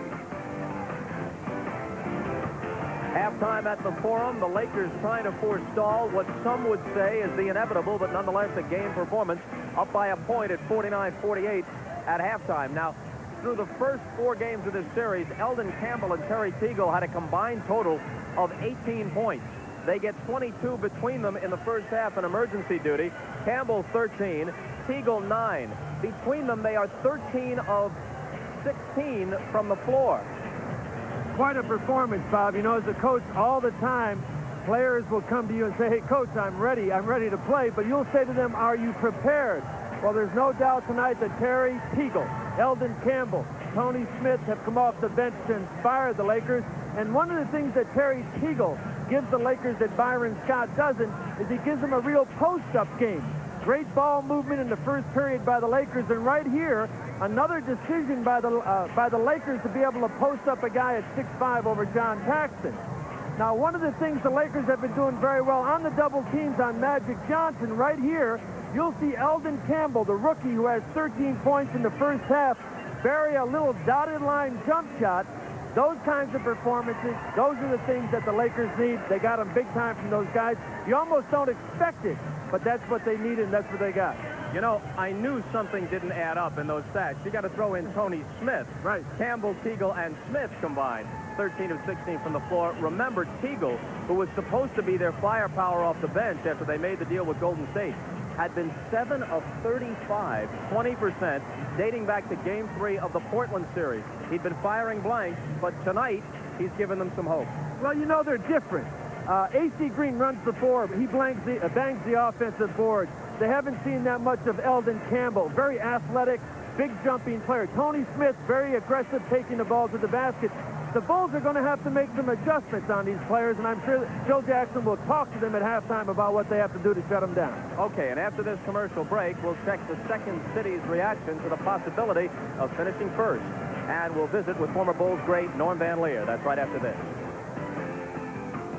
Halftime at the Forum, the Lakers trying to forestall what some would say is the inevitable, but nonetheless a game performance, up by a point at 49-48 at halftime. Now, through the first 4 games of this series, Eldon Campbell and Terry Teagle had a combined total of 18 points. They get 22 between them in the first half in emergency duty. Campbell 13, Teagle 9. Between them, they are 13 of 16 from the floor. Quite a performance, Bob. You know, as a coach, all the time, players will come to you and say, hey, coach, I'm ready to play. But you'll say to them, are you prepared? Well, there's no doubt tonight that Terry Teagle, Eldon Campbell, Tony Smith have come off the bench to inspire the Lakers. And one of the things that Terry Teagle gives the Lakers that Byron Scott doesn't is he gives them a real post-up game. Great ball movement in the first period by the Lakers, and right here, another decision by the Lakers to be able to post up a guy at 6'5" over John Paxson. Now, one of the things the Lakers have been doing very well on the double teams on Magic Johnson, right here, you'll see Eldon Campbell, the rookie who has 13 points in the first half, bury a little dotted line jump shot. Those kinds of performances, those are the things that the Lakers need. They got them big time from those guys. You almost don't expect it, but that's what they needed, and that's what they got. You know, I knew something didn't add up in those stats. You got to throw in Tony Smith. Right. Campbell, Teagle, and Smith combined. 13 of 16 from the floor. Remember, Teagle, who was supposed to be their firepower off the bench after they made the deal with Golden State, had been 7 of 35, 20%, dating back to Game 3 of the Portland series. He'd been firing blanks, but tonight, he's given them some hope. Well, you know, they're different. A.C. Green runs the floor. He bangs the offensive board. They haven't seen that much of Eldon Campbell. Very athletic, big jumping player. Tony Smith, very aggressive, taking the ball to the basket. The Bulls are going to have to make some adjustments on these players, and I'm sure that Joe Jackson will talk to them at halftime about what they have to do to shut them down. Okay, and after this commercial break, we'll check the second city's reaction to the possibility of finishing first. And we'll visit with former Bulls great Norm Van Leer. That's right after this.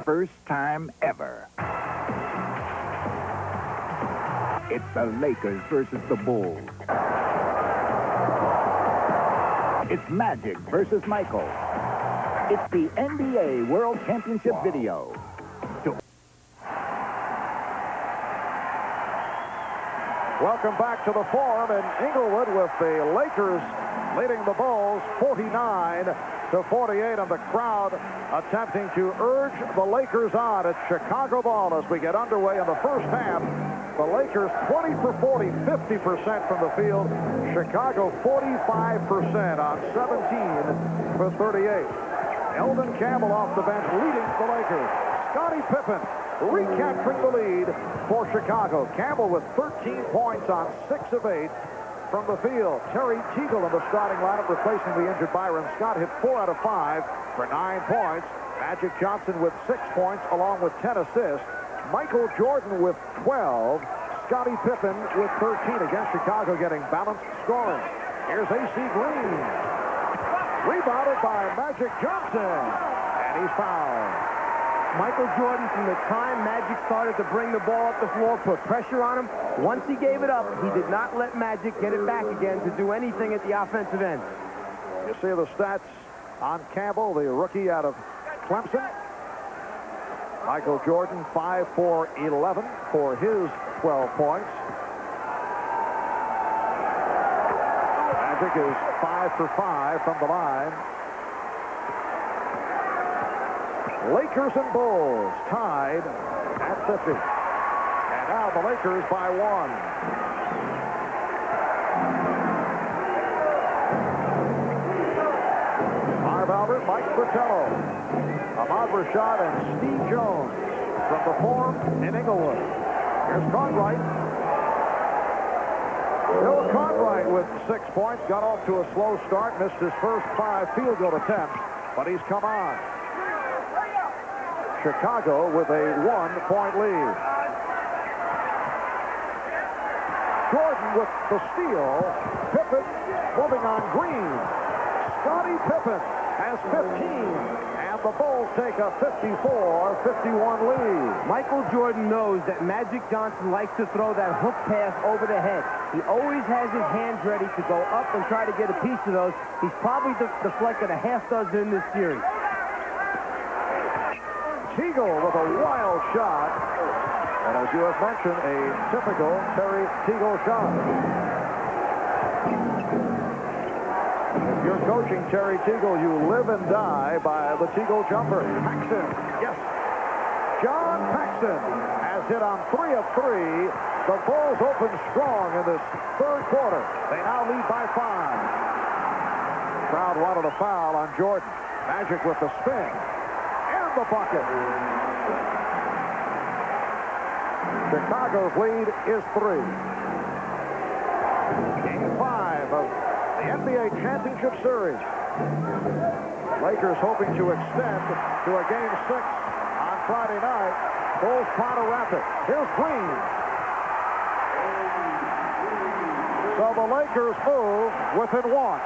First time ever. It's the Lakers versus the Bulls. It's Magic versus Michael. It's the NBA World Championship video. Welcome back to the Forum in Inglewood with the Lakers leading the Bulls 49-48, and the crowd attempting to urge the Lakers on. It's Chicago ball as we get underway in the first half. The Lakers 20 for 40, 50% from the field. Chicago 45% on 17 for 38. Eldon Campbell off the bench leading the Lakers. Scottie Pippen recapturing the lead for Chicago. Campbell with 13 points on 6 of 8 from the field. Terry Teagle in the starting lineup replacing the injured Byron Scott. Hit 4 out of 5 for 9 points. Magic Johnson with 6 points along with 10 assists. Michael Jordan with 12. Scottie Pippen with 13. Again, Chicago getting balanced scoring. Here's A.C. Green. Rebounded by Magic Johnson. And he's fouled. Michael Jordan, from the time Magic started to bring the ball up the floor, put pressure on him. Once he gave it up, he did not let Magic get it back again to do anything at the offensive end. You see the stats on Campbell, the rookie out of Clemson. Michael Jordan, 5 for 11 for his 12 points. Magic is 5 for 5 from the line. Lakers and Bulls tied at 50. And now the Lakers by 1. Marv Albert, Mike Fratello, Ahmad Rashad, and Steve Jones from the Forum in Inglewood. Here's Cartwright. Bill Cartwright with 6 points. Got off to a slow start. Missed his first 5 field goal attempts, but he's come on. Chicago with a 1-point lead. Jordan with the steal. Pippen moving on Green. Scottie Pippen has 15, and the Bulls take a 54-51 lead. Michael Jordan knows that Magic Johnson likes to throw that hook pass over the head. He always has his hands ready to go up and try to get a piece of those. He's probably deflected a half dozen in this series. Teagle with a wild shot. And as you have mentioned, a typical Terry Teagle shot. If you're coaching Terry Teagle, you live and die by the Teagle jumper. Paxson, yes. John Paxson has hit on 3 of 3. The Bulls open strong in this third quarter. They now lead by 5. Crowd wanted a foul on Jordan. Magic with the spin. The bucket. Chicago's lead is 3. Game 5 of the NBA Championship Series. Lakers hoping to extend to a Game 6 on Friday night. Bulls try to wrap it. Here's Green. So the Lakers move within 1.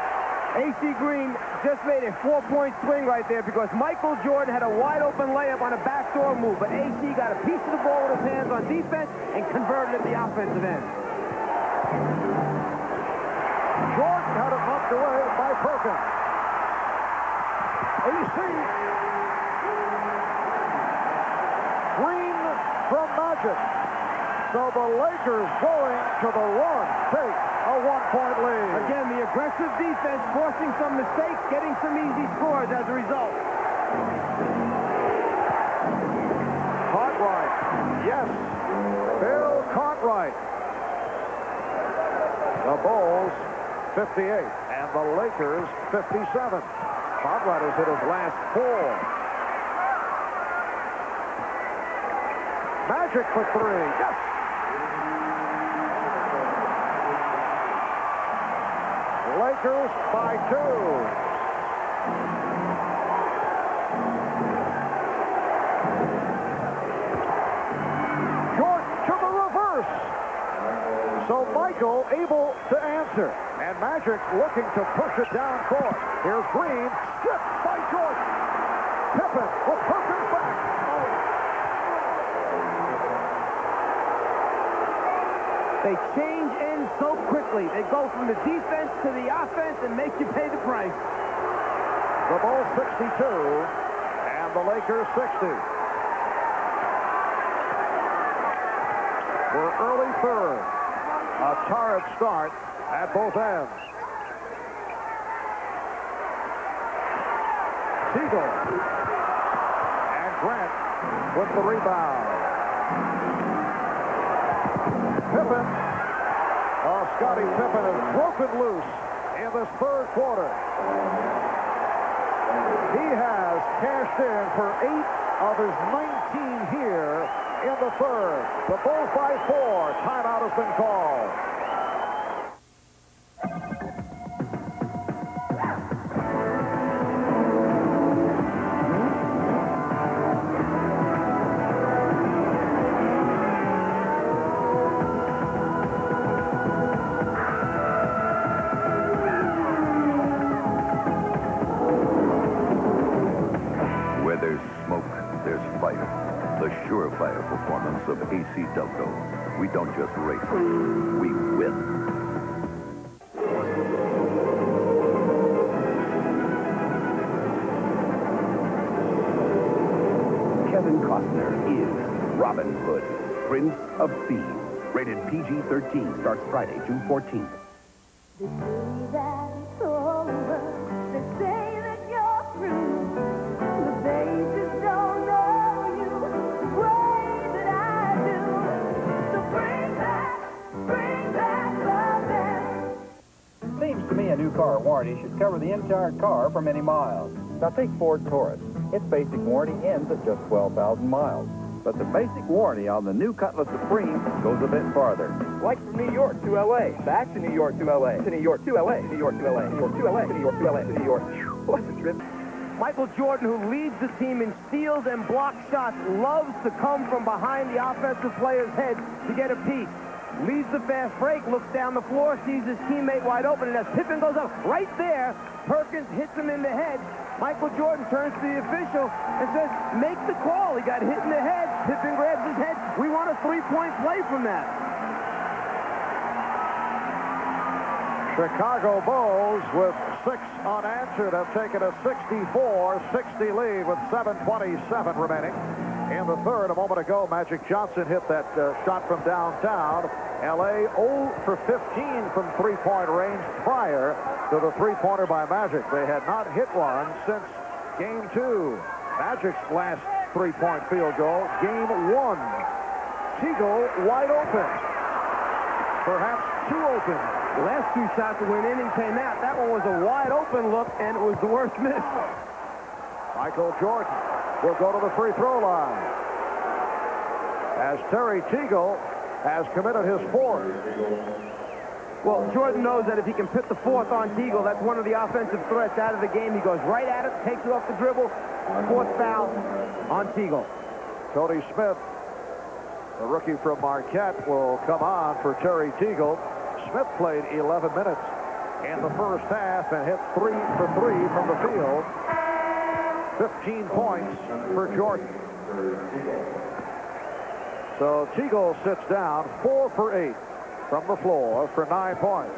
A.C. Green just made a 4-point swing right there because Michael Jordan had a wide-open layup on a backdoor move, but A.C. got a piece of the ball with his hands on defense and converted at the offensive end. Jordan had it knocked away by Perkins. A.C. Green from Magic. So the Lakers going to the run take a 1-point lead. Again, the aggressive defense forcing some mistakes, getting some easy scores as a result. Cartwright. Yes. Bill Cartwright. The Bulls 58 and the Lakers 57. Cartwright has hit his last 4. Magic for 3. Yes. Lakers by 2. Jordan to the reverse. So Michael able to answer. And Magic looking to push it down court. Here's Green. Stripped by Jordan. Pippen with Perkins back. They change ends so quickly. They go from the defense to the offense and make you pay the price. The Bulls 62 and the Lakers 60. We're early third. A torrid start at both ends. Siegel and Grant with the rebound. Pippen. Oh, Scottie Pippen is broken loose in this third quarter. He has cashed in for 8 of his 19 here in the third. The Bulls by 4. Timeout has been called. The surefire performance of AC Delco. We don't just race, we win. Kevin Costner is Robin Hood, Prince of Thieves. Rated PG-13. Starts Friday, June 14th. They say that it's over. They say that you're through. But they just don't know you the way that I do. So bring back the best. Seems to me a new car warranty should cover the entire car for many miles. Now take Ford Taurus. Its basic warranty ends at just 12,000 miles. But the basic warranty on the new Cutlass Supreme goes a bit farther. Like from New York to L.A., back to New York to L.A., to New York to L.A., New York to L.A., New York to L.A., to New York to L.A., to New York. What a trip. Michael Jordan, who leads the team in steals and block shots, loves to come from behind the offensive player's head to get a piece. Leads the fast break, looks down the floor, sees his teammate wide open, and as Pippen goes up right there, Perkins hits him in the head. Michael Jordan turns to the official and says, make the call. He got hit in the head. Pippen grabs his head. We want a three-point play from that. Chicago Bulls with 6 unanswered have taken a 64-60 lead with 7:27 remaining. In the third, a moment ago, Magic Johnson hit that shot from downtown. L.A. 0 for 15 from three-point range prior to the three-pointer by Magic. They had not hit one since Game 2. Magic's last three-point field goal, Game 1. Siegel wide open. Perhaps too open. The last 2 shots that went in and came out. That one was a wide open look, and it was the worst miss. Michael Jordan will go to the free throw line. As Terry Teagle has committed his 4th. Well, Jordan knows that if he can put the 4th on Teagle, that's one of the offensive threats out of the game. He goes right at it, takes it off the dribble, 4th foul on Teagle. Tony Smith, the rookie from Marquette, will come on for Terry Teagle. Smith played 11 minutes in the first half and hit 3 for 3 from the field. 15 points for Jordan. So Teagle sits down 4 for 8 from the floor for 9 points.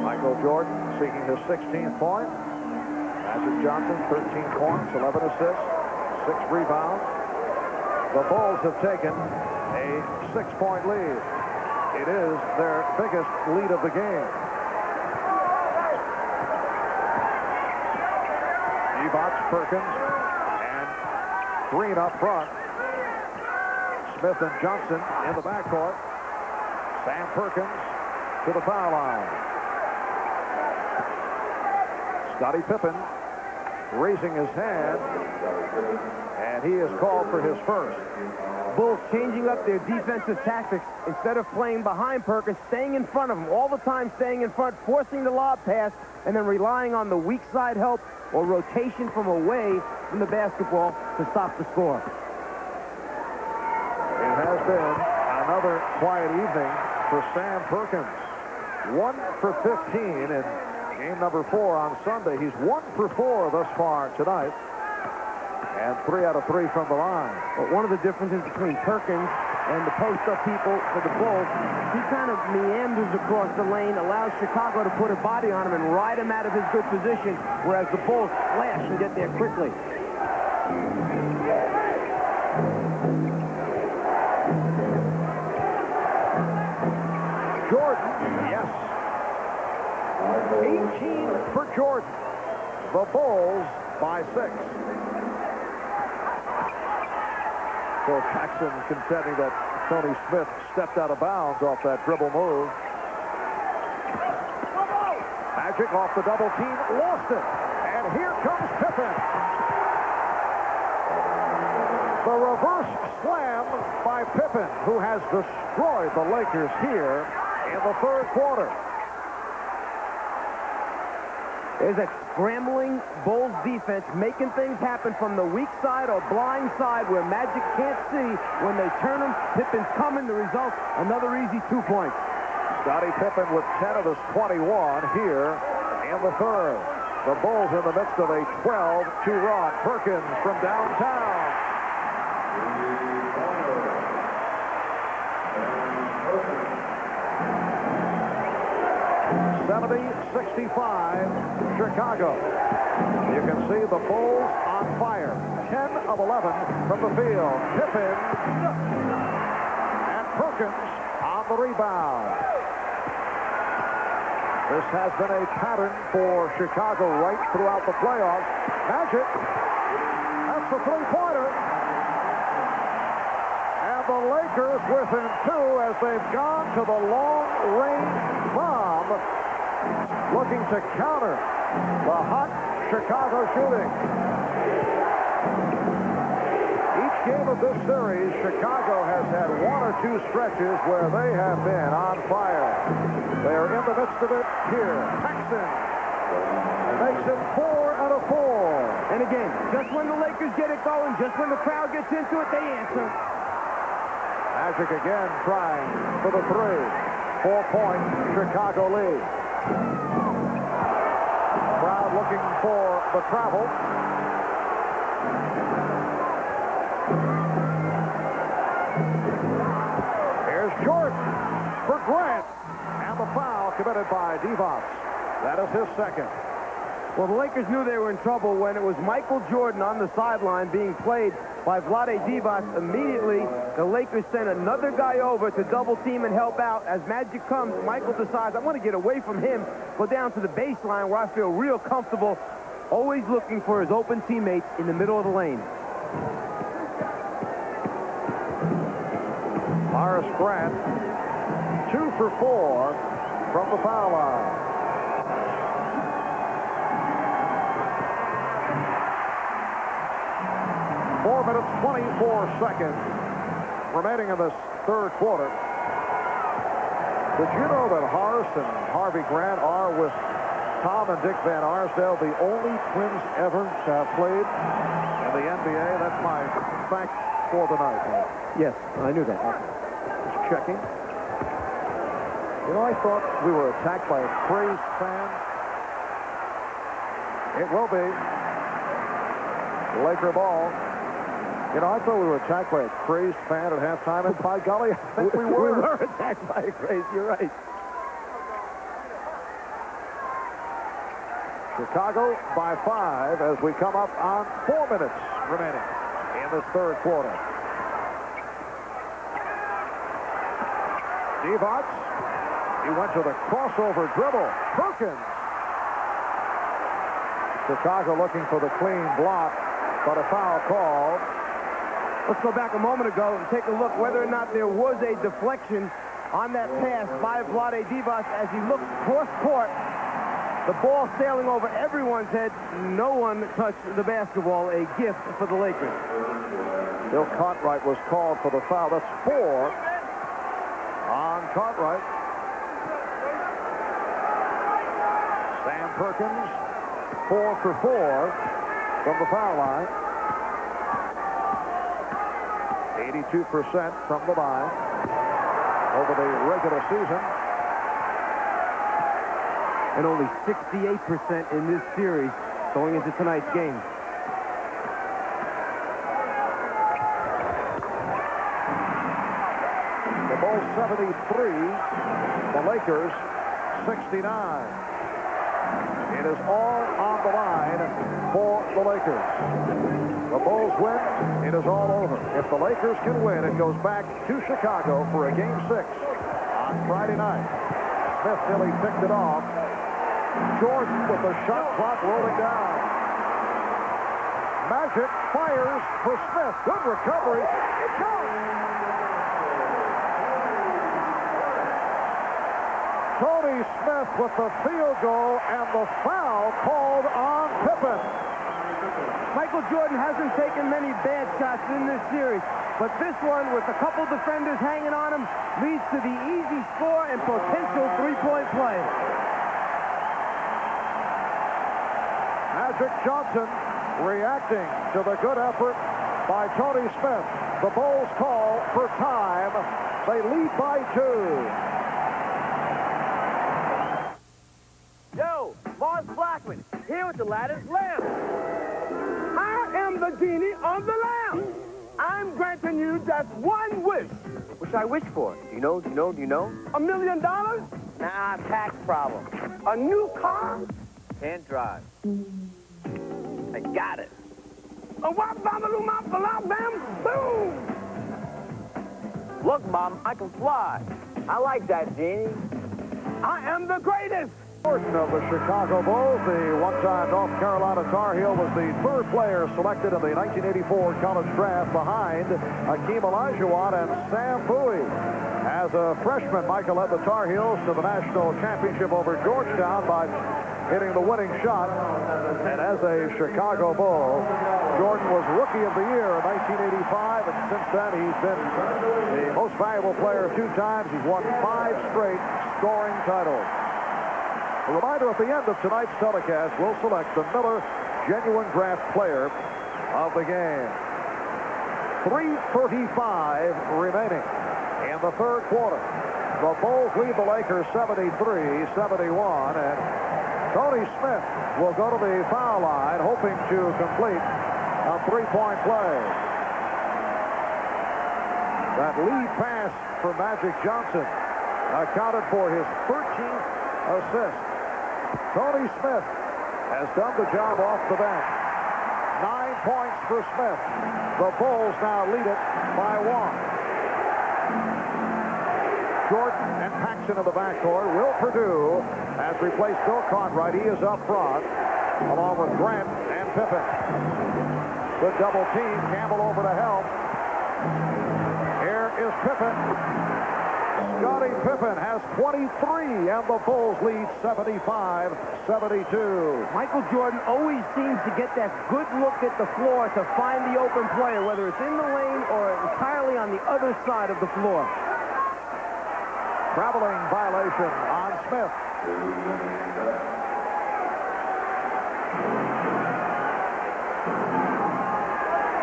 Michael Jordan seeking his 16th point. Magic Johnson 13 points, 11 assists, 6 rebounds. The Bulls have taken a 6-point lead. It is their biggest lead of the game. Divac, Perkins, and Green up front. Smith and Johnson in the backcourt. Sam Perkins to the foul line. Scottie Pippen raising his hand, and he is called for his first. Bulls changing up their defensive tactics. Instead of playing behind Perkins, staying in front of him, all the time staying in front, forcing the lob pass, and then relying on the weak side help or rotation from away from the basketball to stop the score. It has been another quiet evening for Sam Perkins. 1 for 15 in game number 4 on Sunday. He's 1 for 4 thus far tonight. And 3 out of 3 from the line. But one of the differences between Perkins and the post-up people for the Bulls, he kind of meanders across the lane, allows Chicago to put a body on him and ride him out of his good position, whereas the Bulls flash and get there quickly. Jordan, yes. 18 for Jordan. The Bulls by 6. Coach Paxson contending that Tony Smith stepped out of bounds off that dribble move. Magic off the double team, lost it. And here comes Pippen. The reverse slam by Pippen, who has destroyed the Lakers here in the third quarter. There's a scrambling Bulls defense making things happen from the weak side or blind side where Magic can't see. When they turn him, Pippen's coming. The result, another easy 2 points. Scottie Pippen with 10 of his 21 here in the third. The Bulls in the midst of a 12-2 run. Perkins from downtown. (70-65) Chicago. You can see the Bulls on fire. 10 of 11 from the field. Pippen and Perkins on the rebound. This has been a pattern for Chicago right throughout the playoffs. Magic. That's the three-pointer. And the Lakers within 2 as they've gone to the long-range bomb, looking to counter the hot Chicago shooting. Each game of this series, Chicago has had 1 or 2 stretches where they have been on fire. They are in the midst of it here. Paxson makes it 4 out of 4. And again, just when the Lakers get it going, just when the crowd gets into it, they answer. Magic again trying for the 3. 4-point Chicago lead. Crowd looking for the travel. Here's Jordan for Grant. And the foul committed by Divac. That is his second. Well, the Lakers knew they were in trouble when it was Michael Jordan on the sideline being played by Vlade Divac. Immediately, the Lakers sent another guy over to double team and help out. As Magic comes, Michael decides, I want to get away from him, go down to the baseline where I feel real comfortable, always looking for his open teammates in the middle of the lane. Horace Grant, 2 for 4 from the foul line. Four minutes, 24 seconds remaining in this third quarter. Did you know that Horace and Harvey Grant are, with Tom and Dick Van Arsdale, the only twins ever to have played in the NBA? That's my fact for the night. Yes, I knew that. Just checking. You know, I thought we were attacked by a crazed fan. It will be. Laker ball. You know, I thought we were attacked by a crazed fan at halftime, and by golly, I think we were. We were attacked by a crazed, you're right. Chicago by 5 as we come up on 4 minutes remaining in this third quarter. Divac. He went to the crossover dribble. Perkins. Chicago looking for the clean block, but a foul called. Let's go back a moment ago and take a look whether or not there was a deflection on that pass by Vlade Divac as he looked cross-court. The ball sailing over everyone's head. No one touched the basketball. A gift for the Lakers. Bill Cartwright was called for the foul. That's 4 on Cartwright. Sam Perkins, 4 for 4 from the foul line. 82% from the line over the regular season. And only 68% in this series going into tonight's game. The Bulls 73, the Lakers 69. It is all on the line for the Lakers. The Bulls win, it is all over. If the Lakers can win, it goes back to Chicago for a Game 6 on Friday night. Smith nearly picked it off. Jordan with the shot clock rolling down. Magic fires for Smith. Good recovery. It counts. Tony Smith with the field goal and the foul called on Pippen. Michael Jordan hasn't taken many bad shots in this series, but this one, with a couple defenders hanging on him, leads to the easy score and potential three-point play. Magic Johnson reacting to the good effort by Tony Smith. The Bulls call for time. They lead by 2. Yo, Mars Blackman, here with the lattice lamp. I am the genie on the lamp. I'm granting you just one wish. What should I wish for? Do you know? $1 million? Nah, tax problem. A new car? Can't drive. I got it. A boom! Look, Mom, I can fly. I like that, Genie. I am the greatest. Portion of the Chicago Bulls, the one-time North Carolina Tar Heel, was the third player selected in the 1984 college draft behind Hakeem Olajuwon and Sam Bowie. As a freshman, Michael led the Tar Heels to the national championship over Georgetown by hitting the winning shot. And as a Chicago Bull, Jordan was Rookie of the Year in 1985, and since then he's been the most valuable player 2 times. He's won 5 straight scoring titles. A reminder, at the end of tonight's telecast, we'll select the Miller Genuine Draft Player of the game. 3:35 remaining in the third quarter. The Bulls lead the Lakers 73-71, and Tony Smith will go to the foul line, hoping to complete a 3-point play. That lead pass for Magic Johnson accounted for his 13th assist. Tony Smith has done the job off the bench. 9 points for Smith. The Bulls now lead it by 1. Jordan and Paxson in the backcourt. Will Perdue has replaced Bill Cartwright. He is up front, along with Grant and Pippen. Good double team. Campbell over to help. Here is Pippen. Scottie Pippen has 23, and the Bulls lead 75-72. Michael Jordan always seems to get that good look at the floor to find the open player, whether it's in the lane or entirely on the other side of the floor. Traveling violation on Smith.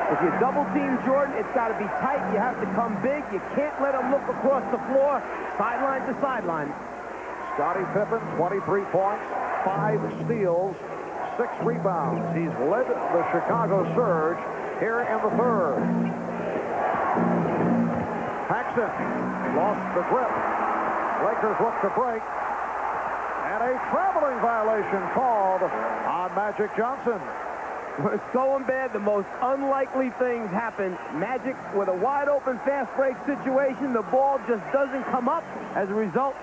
If you double-team Jordan, it's got to be tight. You have to come big. You can't let him look across the floor, sideline to sideline. Scottie Pippen, 23 points, 5 steals, 6 rebounds. He's led the Chicago Surge here in the third. Paxson lost the grip. Lakers look to break. And a traveling violation called on Magic Johnson. When it's going bad, the most unlikely things happen. Magic with a wide-open fast break situation. The ball just doesn't come up. As a result,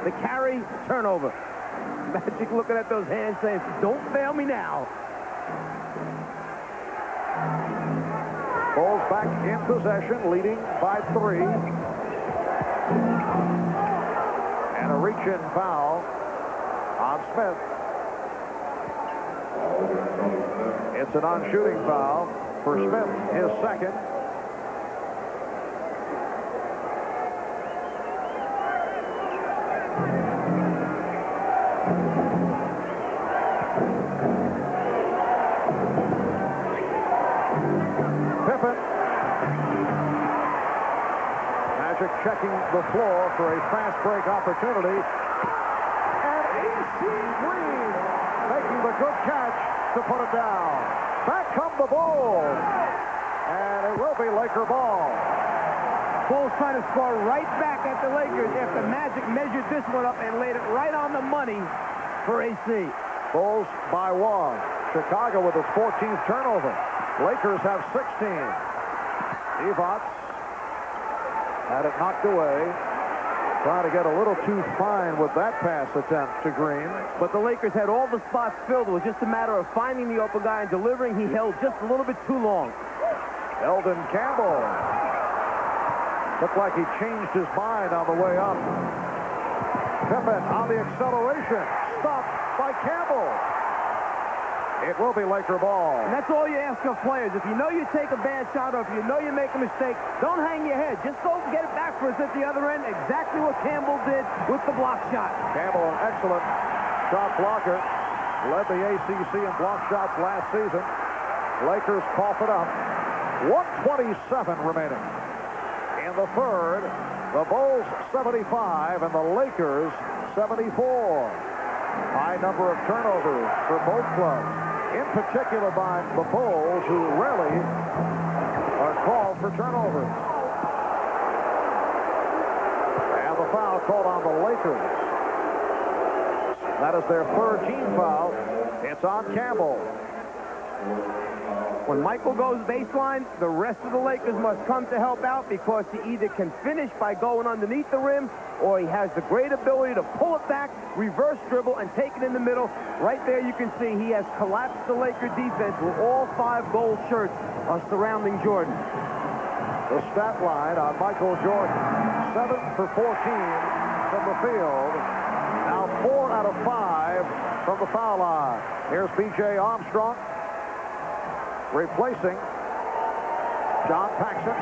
the carry, turnover. Magic looking at those hands saying, don't fail me now. Bulls back in possession, leading by 3. And a reach-in foul on Smith. It's a non-shooting foul for Smith, his second. Pippen. Magic checking the floor for a fast break opportunity. And A.C. Green making the good catch to put it down. Back come the Bulls. And it will be Laker ball. Bulls trying to score right back at the Lakers after Magic measured this one up and laid it right on the money for AC. Bulls by 1. Chicago with its 14th turnover. Lakers have 16. Divac had it knocked away. Trying to get a little too fine with that pass attempt to Green. But the Lakers had all the spots filled. It was just a matter of finding the open guy and delivering. He held just a little bit too long. Eldon Campbell. Looked like he changed his mind on the way up. Pippen on the acceleration. Stopped by Campbell. It will be Laker ball. And that's all you ask of players. If you know you take a bad shot or if you know you make a mistake, don't hang your head. Just go get it back for us at the other end. Exactly what Campbell did with the block shot. Campbell, an excellent shot blocker. Led the ACC in block shots last season. Lakers cough it up. 1:27 remaining. In the third, the Bulls 75 and the Lakers 74. High number of turnovers for both clubs. In particular by the Bulls, who rarely are called for turnovers. And the foul called on the Lakers. That is their third team foul. It's on Campbell. When Michael goes baseline, the rest of the Lakers must come to help out because he either can finish by going underneath the rim or he has the great ability to pull it back, reverse dribble, and take it in the middle. Right there you can see he has collapsed the Laker defense with all 5 gold shirts surrounding Jordan. The stat line on Michael Jordan, 7 for 14 from the field. Now 4 out of 5 from the foul line. Here's B.J. Armstrong replacing John Paxson.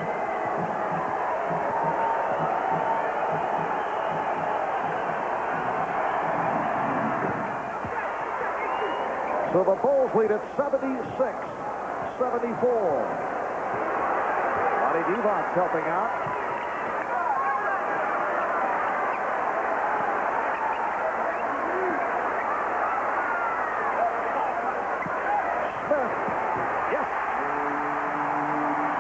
So the Bulls lead at 76-74. Lonnie Divac helping out. Smith. Yes.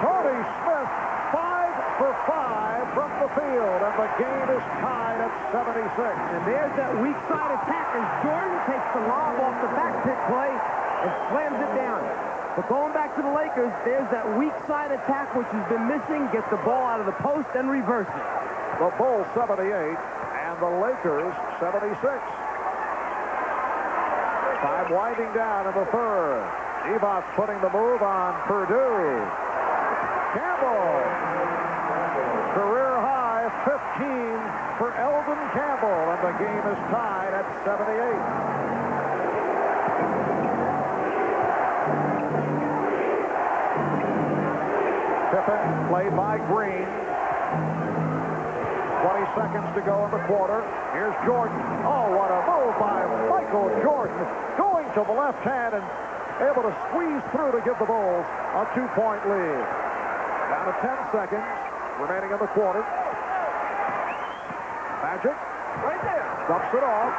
Tony Smith, 5 for 5 from the field, and the game is tied at 76. And there's that weak side attack as Jordan takes the lob off the back pick play and slams it down. But going back to the Lakers, there's that weak side attack which has been missing. Get the ball out of the post and reverse it. The Bulls 78 and the Lakers 76. Time winding down in the third. Divac putting the move on Purdue. Campbell. Career high 15 for Eldon Campbell, and the game is tied at 78. Pippen played by Green. 20 seconds to go in the quarter. Here's Jordan. Oh, what a move by Michael Jordan. Going to the left hand and able to squeeze through to give the Bulls a 2-point lead. Down to 10 seconds remaining in the quarter. Magic. Right there. Dumps it off.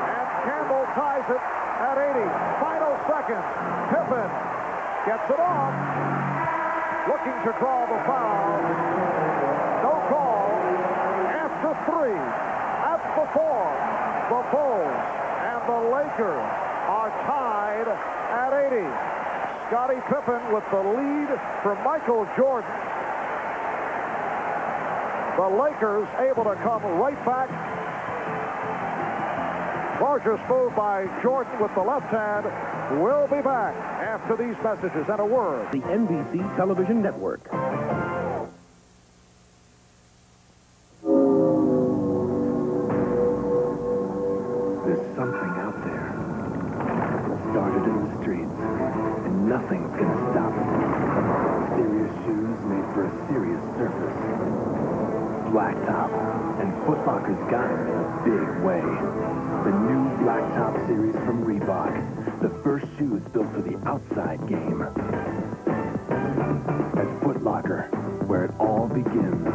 And Campbell ties it at 80. Final seconds. Pippen gets it off. Looking to draw the foul. No call. After 3. At the 4. The Bulls and the Lakers are tied at 80. Scottie Pippen with the lead from Michael Jordan. The Lakers able to come right back. Largest move by Jordan with the left hand. We'll be back after these messages and a word. The NBC Television Network. There's something out there. It started in the streets, and nothing's gonna stop it. Serious shoes made for a serious surface. Blacktop, and Foot Locker's got it in a big way. The new Blacktop series from Reebok. The first shoes built for the outside game. At Foot Locker, where it all begins.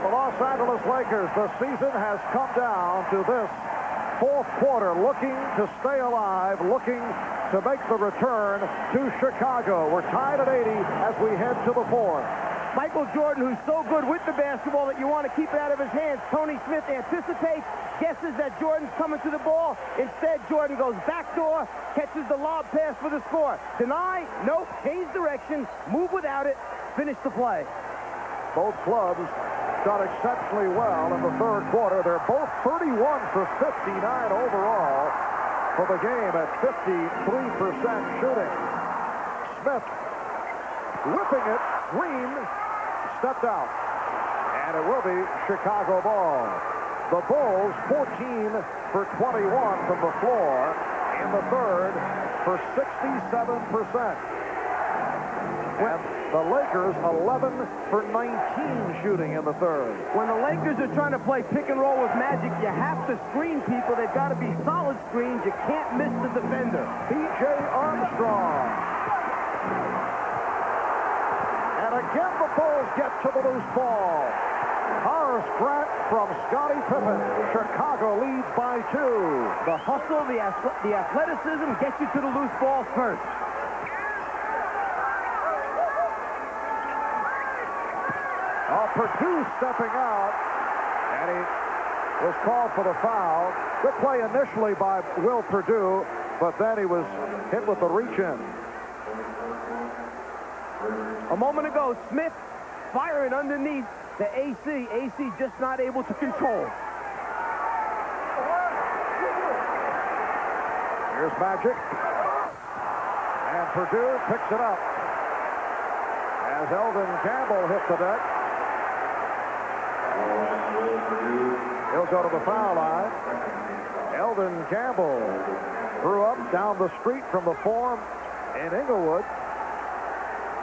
Los Angeles Lakers, the season has come down to this fourth quarter, looking to stay alive, looking to make the return to Chicago. We're tied at 80 as we head to the fourth. Michael Jordan, who's so good with the basketball that you want to keep it out of his hands. Tony Smith anticipates, guesses that Jordan's coming to the ball. Instead, Jordan goes backdoor, catches the lob pass for the score. Deny, nope, change direction, move without it, finish the play. Both clubs shot exceptionally well in the third quarter. They're both 31 for 59 overall for the game at 53% shooting. Smith whipping it. Green stepped out. And it will be Chicago ball. The Bulls 14 for 21 from the floor in the third for 67%. And the Lakers 11 for 19 shooting in the third. When the Lakers are trying to play pick and roll with Magic, you have to screen people. They've got to be solid screens. You can't miss the defender. B.J. Armstrong. And again, the Bulls get to the loose ball. Horace Grant from Scottie Pippen. Chicago leads by 2. The hustle, the athleticism gets you to the loose ball first. Purdue stepping out, and he was called for the foul. Good play initially by Will Purdue, but then he was hit with the reach-in. A moment ago, Smith firing underneath the AC. AC just not able to control. Here's Magic. And Purdue picks it up as Eldon Campbell hit the deck. He'll go to the foul line. Eldon Campbell grew up down the street from the Forum in Inglewood.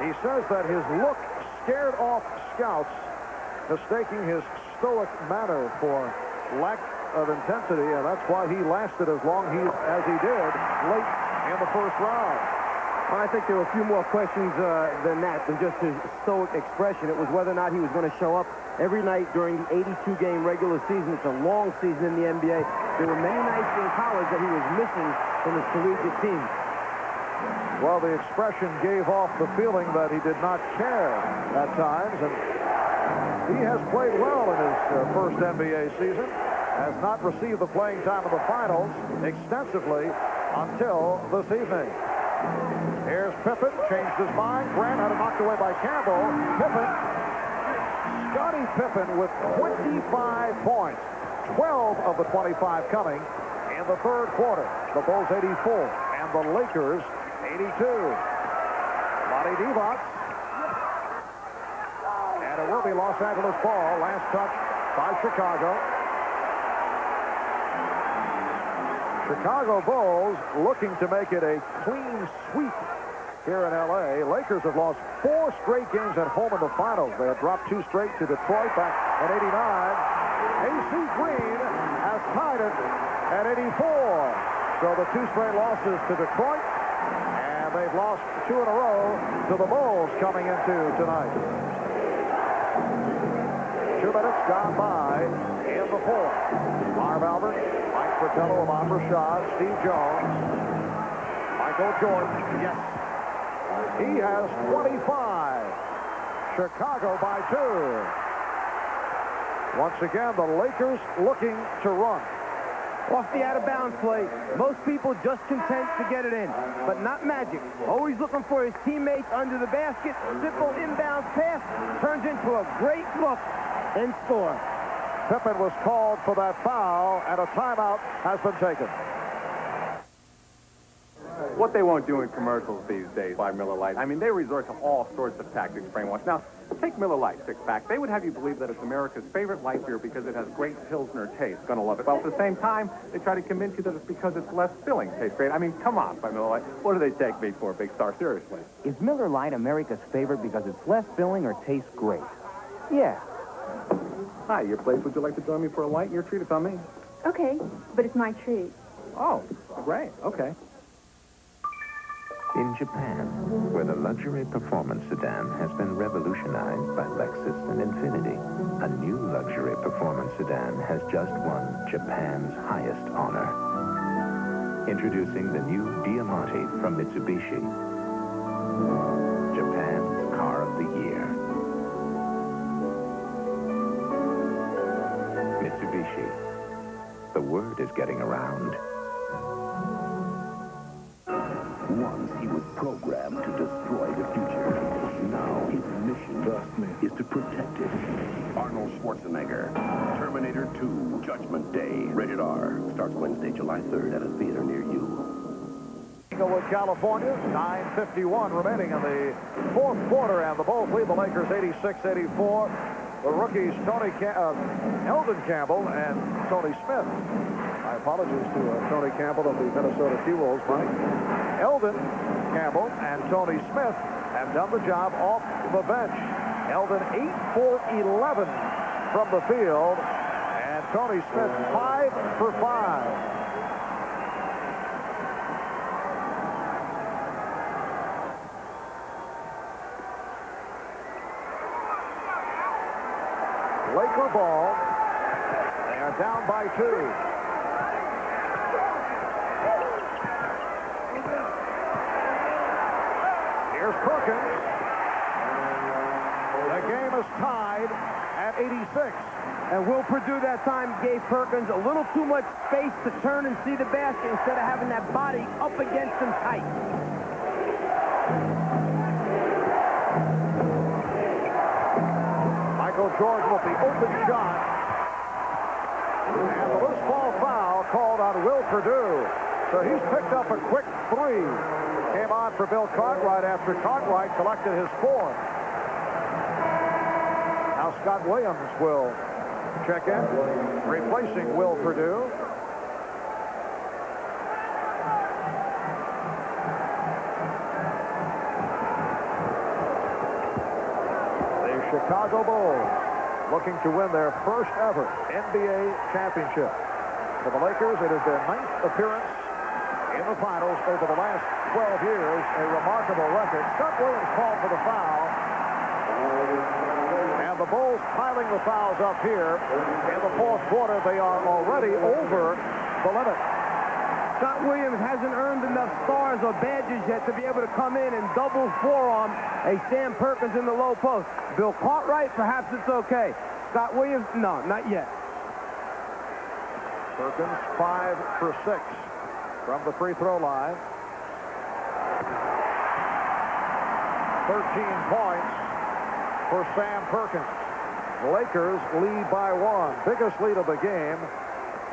He says that his look scared off scouts, mistaking his stoic manner for lack of intensity, and that's why he lasted as long as he did late in the first round. I think there were a few more questions than that, than just his stoic expression. It was whether or not he was going to show up every night during the 82-game regular season. It's a long season in the NBA. There were many nights in college that he was missing from his collegiate team. Well, the expression gave off the feeling that he did not care at times, and he has played well in his first NBA season, has not received the playing time of the finals extensively until this evening. Here's Pippen, changed his mind. Grant had it knocked away by Campbell. Pippen, Scottie Pippen with 25 points, 12 of the 25 coming in the third quarter. The Bulls 84 and the Lakers 82. Lonnie Divac. And it will be Los Angeles ball. Last touch by Chicago. Chicago Bulls looking to make it a clean sweep here in L.A. Lakers have lost 4 straight games at home in the finals. They have dropped 2 straight to Detroit back in '89. A.C. Green has tied it at 84. So the 2 straight losses to Detroit, and they've lost 2 in a row to the Bulls coming into tonight. 2 minutes gone by in the fourth. Marv Albert, Mike Fratello, Ahmad Rashad, Steve Jones, Michael Jordan. Yes. He has 25. Chicago by 2. Once again, the Lakers looking to run. Off the out-of-bounds play, most people just content to get it in, but not Magic. Always looking for his teammates under the basket. Simple inbound pass turns into a great look and score. Pippen was called for that foul, and a timeout has been taken. What they won't do in commercials these days by Miller Lite, I mean, they resort to all sorts of tactics brainwash. Now, take Miller Lite, six-pack. They would have you believe that it's America's favorite light beer because it has great Pilsner taste. Gonna love it. But at the same time, they try to convince you that it's because it's less filling. Tastes great. I mean, come on, by Miller Lite. What do they take me for, Big Star? Seriously. Is Miller Lite America's favorite because it's less filling or tastes great? Yeah. Hi, your place. Would you like to join me for a light? Your treat, it's on me. Okay, but it's my treat. Oh, great. Okay. In Japan, where the luxury performance sedan has been revolutionized by Lexus and Infiniti, a new luxury performance sedan has just won Japan's highest honor. Introducing the new Diamante from Mitsubishi, Japan's car of the year. Mitsubishi. The word is getting around. Once he was programmed to destroy the future. Now his mission is to protect it. Arnold Schwarzenegger, Terminator 2, Judgment Day, rated R. Starts Wednesday, July 3rd at a theater near you. Inglewood, California, 9:51 remaining in the fourth quarter, and the Bulls lead the Lakers 86-84. The rookies, Eldon Campbell and Tony Smith. My apologies to Tony Campbell of the Minnesota T-Wolves, Mike. Eldon Campbell and Tony Smith have done the job off the bench. Eldon 8 for 11 from the field, and Tony Smith 5 for 5. Laker ball. They are down by 2. Here's Perkins. The game is tied at 86. And Will Perdue that time gave Perkins a little too much space to turn and see the basket instead of having that body up against him tight. Michael Jordan with the open shot. And the loose ball foul called on Will Perdue. So he's picked up a quick 3. Came on for Bill Cartwright after Cartwright collected his 4th. Now Scott Williams will check in, replacing Will Perdue. The Chicago Bulls looking to win their first ever NBA championship. For the Lakers, it is their 9th appearance in the finals over the last 12 years, a remarkable record. Scott Williams called for the foul. And the Bulls piling the fouls up here. In the fourth quarter, they are already over the limit. Scott Williams hasn't earned enough stars or badges yet to be able to come in and double forearm a Sam Perkins in the low post. Bill Cartwright, perhaps it's okay. Scott Williams, no, not yet. Perkins 5 for 6 from the free throw line. 13 points for Sam Perkins. The Lakers lead by 1. Biggest lead of the game.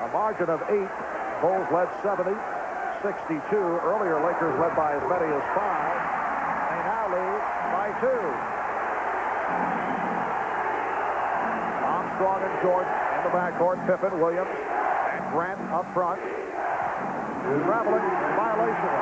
A margin of 8. Bulls led 70-62. Earlier, Lakers led by as many as 5. They now lead by 2. Armstrong and Jordan in the backcourt. Pippen, Williams, and Grant up front. Traveling violation.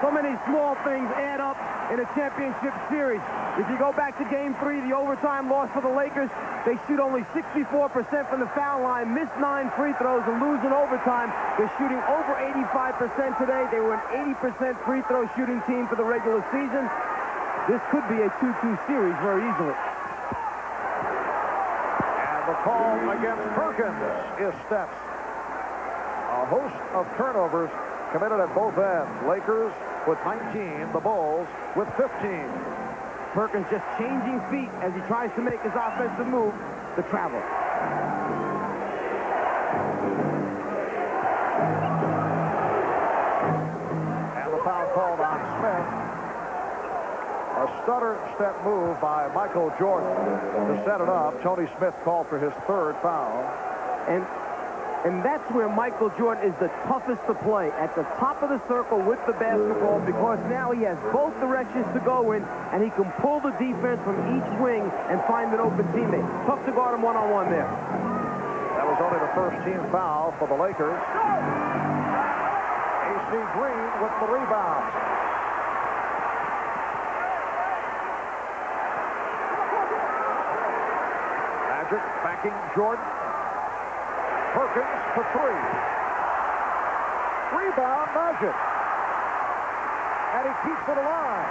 So many small things add up in a championship series. If you go back to Game 3, the overtime loss for the Lakers, they shoot only 64% from the foul line, miss 9 free throws, and lose in overtime. They're shooting over 85% today. They were an 80% free throw shooting team for the regular season. This could be a 2-2 series very easily. And the call against Perkins is steps. A host of turnovers committed at both ends. Lakers with 19, the Bulls with 15. Perkins just changing feet as he tries to make his offensive move, the travel. And the foul called on Smith. A stutter step move by Michael Jordan to set it up. Tony Smith called for his third foul. And that's where Michael Jordan is the toughest to play, at the top of the circle with the basketball, because now he has both directions to go in, and he can pull the defense from each wing and find an open teammate. Tough to guard him one-on-one there. That was only the first team foul for the Lakers. AC Green with the rebound. Magic backing Jordan. Perkins for 3. Rebound, Magic. And he keeps it alive.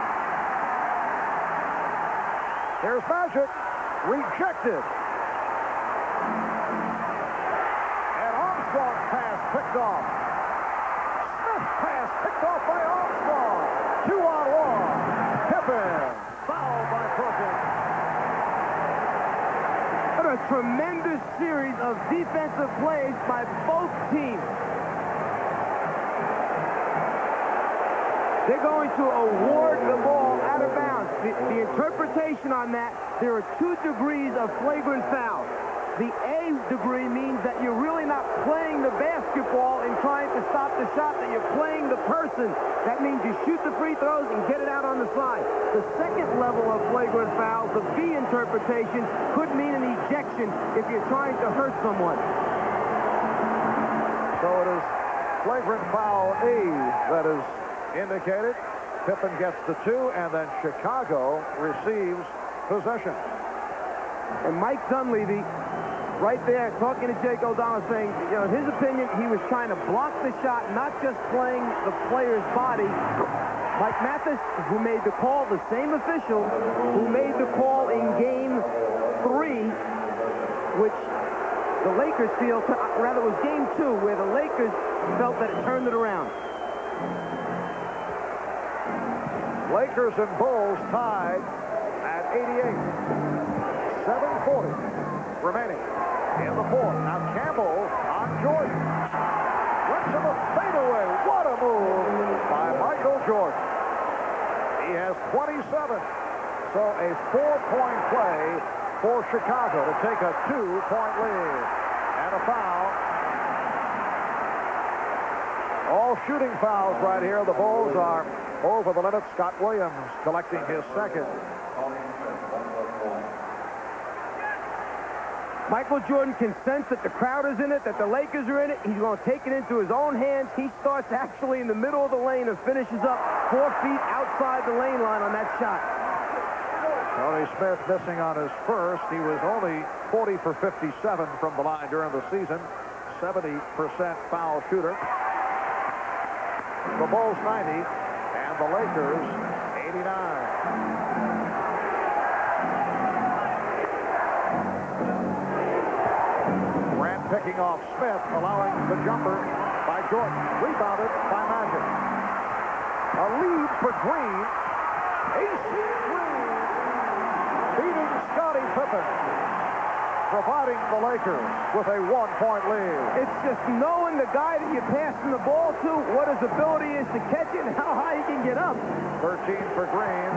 Here's Magic. Rejected. And Armstrong's pass picked off. Smith's pass picked off by Armstrong. 2-on-1. Pippen. Fouled by Perkins. A tremendous series of defensive plays by both teams. They're going to award the ball out of bounds. The interpretation on that, there are 2 degrees of flagrant foul. The A degree means that you're really not playing the basketball and trying to stop the shot, that you're playing the person. That means you shoot the free throws and get it out on the side. The second level of flagrant foul, the B interpretation, could mean an ejection if you're trying to hurt someone. So it is flagrant foul A that is indicated. Pippen gets the 2, and then Chicago receives possession. And Mike Dunleavy, right there, talking to Jake O'Donnell, saying, you know, in his opinion, he was trying to block the shot, not just playing the player's body. Mike Mathis, who made the call, the same official who made the call in Game 3, which the Lakers feel, rather it was Game 2, where the Lakers felt that it turned it around. Lakers and Bulls tied at 88. 7:40 remaining in the fourth. Now Campbell on Jordan. Went to the fadeaway. What a move by Michael Jordan. He has 27. So a 4-point play for Chicago to take a 2-point lead. And a foul. All shooting fouls right here. The Bulls are over the limit. Scott Williams collecting his second. Michael Jordan can sense that the crowd is in it, that the Lakers are in it. He's going to take it into his own hands. He starts actually in the middle of the lane and finishes up 4 feet outside the lane line on that shot. Tony Smith missing on his first. He was only 40 for 57 from the line during the season. 70% foul shooter. The Bulls 90 and the Lakers 89. Picking off Smith, allowing the jumper by Jordan. Rebounded by Magic. A lead for Green. AC Green beating Scottie Pippen, providing the Lakers with a 1-point lead. It's just knowing the guy that you're passing the ball to, what his ability is to catch it, and how high he can get up. 13 for Green.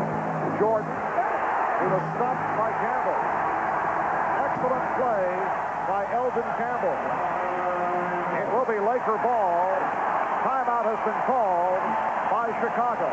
Jordan. He was stopped by Campbell. Excellent play by Elgin Campbell. It will be Laker ball. Timeout has been called by Chicago.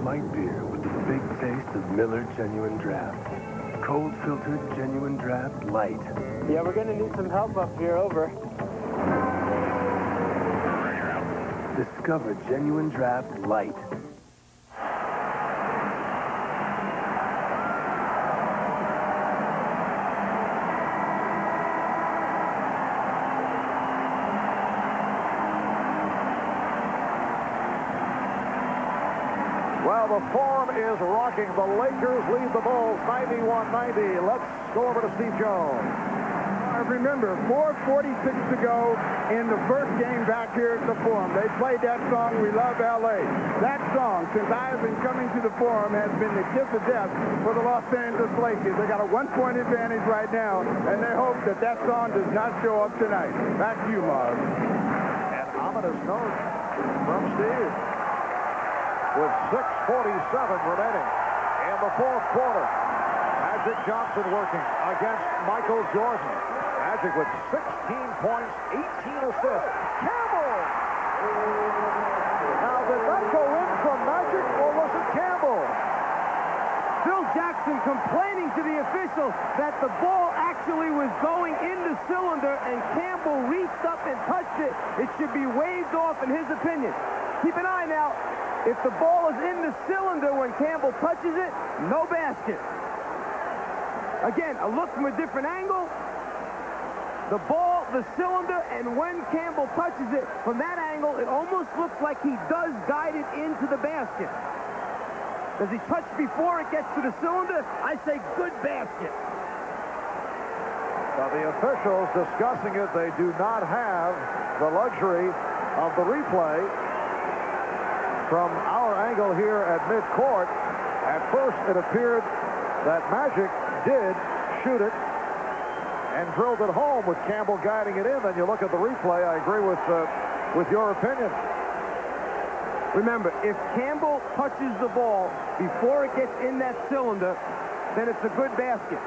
light beer with the big taste of Miller Genuine Draft. Cold filtered Genuine Draft Light. Yeah, we're going to need some help up here. Over. Discover Genuine Draft Light. Well, the Forum is rocking. The Lakers lead the Bulls 91-90. Let's go over to Steve Jones. Remember, 4:46 to go in the first game back here at the Forum. They played that song, We Love L.A. That song, since I have been coming to the Forum, has been the kiss of death for the Los Angeles Lakers. They got a 1-point advantage right now, and they hope that that song does not show up tonight. Back to you, Marv. An ominous note from Steve. With 6:47 remaining in the fourth quarter. Magic Johnson working against Michael Jordan. Magic with 16 points, 18 assists. Campbell! Now, did that go in from Magic, or was it Campbell? Phil Jackson complaining to the officials that the ball actually was going in the cylinder and Campbell reached up and touched it. It should be waved off in his opinion. Keep an eye now. If the ball is in the cylinder when Campbell touches it, no basket. Again, a look from a different angle. The ball, the cylinder, and when Campbell touches it, from that angle, it almost looks like he does guide it into the basket. Does he touch before it gets to the cylinder? I say good basket. Now, the officials discussing it, they do not have the luxury of the replay. From our angle here at midcourt, at first it appeared that Magic did shoot it and drilled it home with Campbell guiding it in. Then you look at the replay, I agree with your opinion. Remember, if Campbell touches the ball before it gets in that cylinder, then it's a good basket.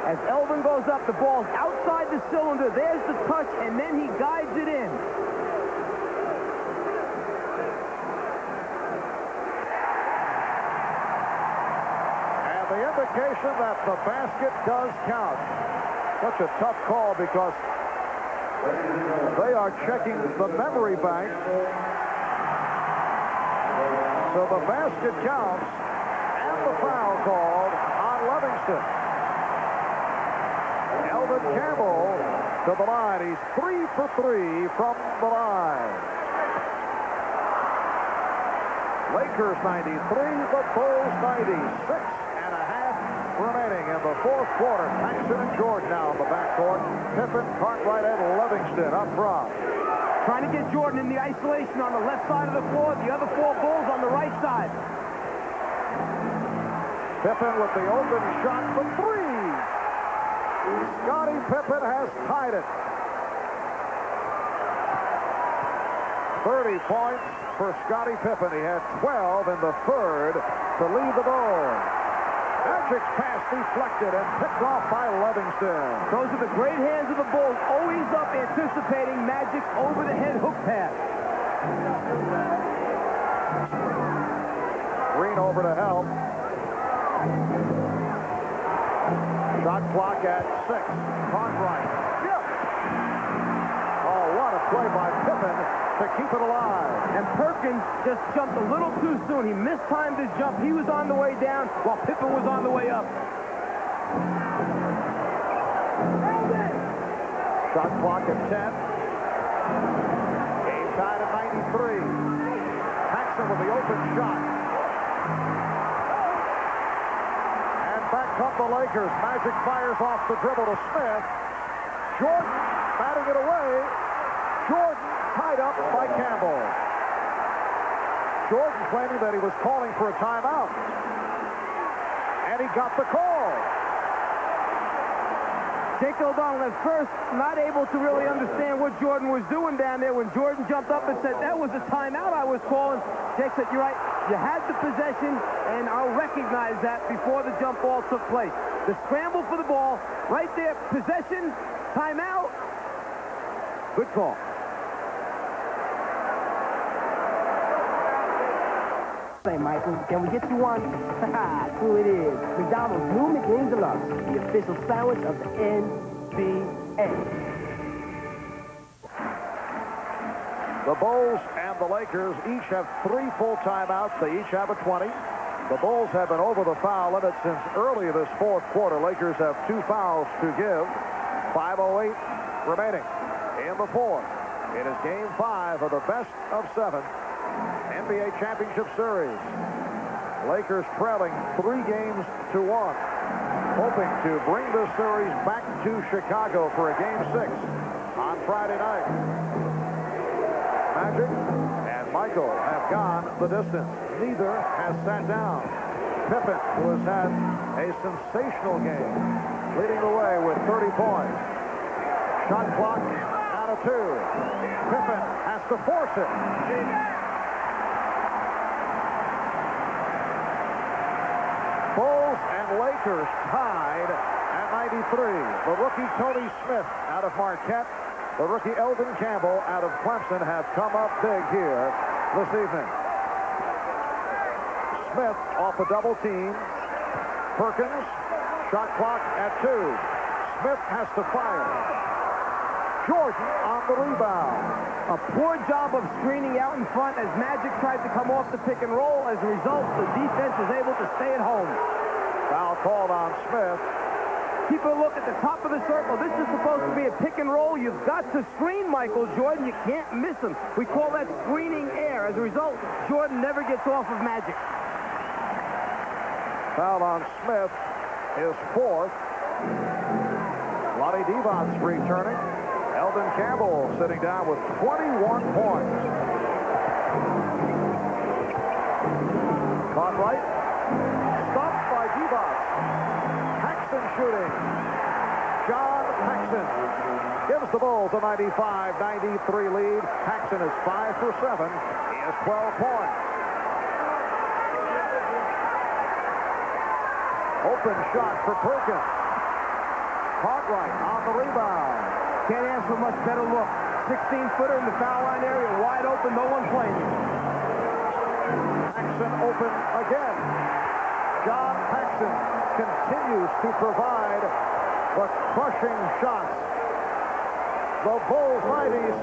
As Elvin goes up, the ball's outside the cylinder. There's the touch, and then he guides it in. The indication that the basket does count. Such a tough call because they are checking the memory bank. So the basket counts and the foul called on Livingston. Elvin Campbell to the line. He's 3 for 3 from the line. Lakers 93, the Bulls 96. Remaining in the fourth quarter. Paxson and Jordan now in the backcourt. Pippen, Cartwright, and Livingston up front. Trying to get Jordan in the isolation on the left side of the floor. The other four Bulls on the right side. Pippen with the open shot for three. Scottie Pippen has tied it. 30 points for Scottie Pippen. He had 12 in the third to lead the Bulls. Magic's pass deflected and picked off by Livingston. Those are the great hands of the Bulls, always up anticipating Magic's over-the-head hook pass. Green over to help. Shot clock at 6. Cartwright. Oh, what a play by Pippen to keep it alive. And Perkins just jumped a little too soon. He mistimed his jump. He was on the way down while Pippen was on the way up. Shot clock at 10. Game tied at 93. Paxson with the open shot. And back come the Lakers. Magic fires off the dribble to Smith. Jordan batting it away. Jordan tied up by Campbell. Jordan claiming that he was calling for a timeout. And he got the call. Jake O'Donnell at first not able to really understand what Jordan was doing down there. When Jordan jumped up and said, that was a timeout I was calling, Jake said, you're right, you had the possession, and I'll recognize that before the jump ball took place. The scramble for the ball, right there, possession, timeout. Good call. Hey, Michael, can we get you one? True it is. McDonald's new McWings Deluxe, the official sandwich of the NBA. The Bulls and the Lakers each have 3 full timeouts. They each have a 20. The Bulls have been over the foul limit since early this fourth quarter. Lakers have 2 fouls to give. 5:08 remaining in the fourth. It is game 5 of the best of 7 NBA Championship Series. Lakers trailing 3 games to 1. Hoping to bring this series back to Chicago for a game 6 on Friday night. Magic and Michael have gone the distance. Neither has sat down. Pippen, who has had a sensational game, leading the way with 30 points. Shot clock out of 2. Pippen has to force it. Bulls and Lakers tied at 93. The rookie Tony Smith out of Marquette, the rookie Elvin Campbell out of Clemson have come up big here this evening. Smith off a double team. Perkins, shot clock at 2. Smith has to fire. Jordan on the rebound. A poor job of screening out in front as Magic tried to come off the pick and roll. As a result, the defense is able to stay at home. Foul called on Smith. Keep a look at the top of the circle. This is supposed to be a pick and roll. You've got to screen Michael Jordan. You can't miss him. We call that screening air. As a result, Jordan never gets off of Magic. Foul on Smith is 4th. Lonnie Devon's returning. Elvin Campbell sitting down with 21 points. Caught right. Stopped by Devon. Paxson shooting. John Paxson gives the Bulls a 95-93 lead. Paxson is 5 for 7. He has 12 points. Open shot for Perkins. Cartwright on the rebound. Can't ask for much better look. 16-footer in the foul line area, wide open, no one playing. Paxson open again. John Paxson continues to provide the crushing shots. The Bulls 97,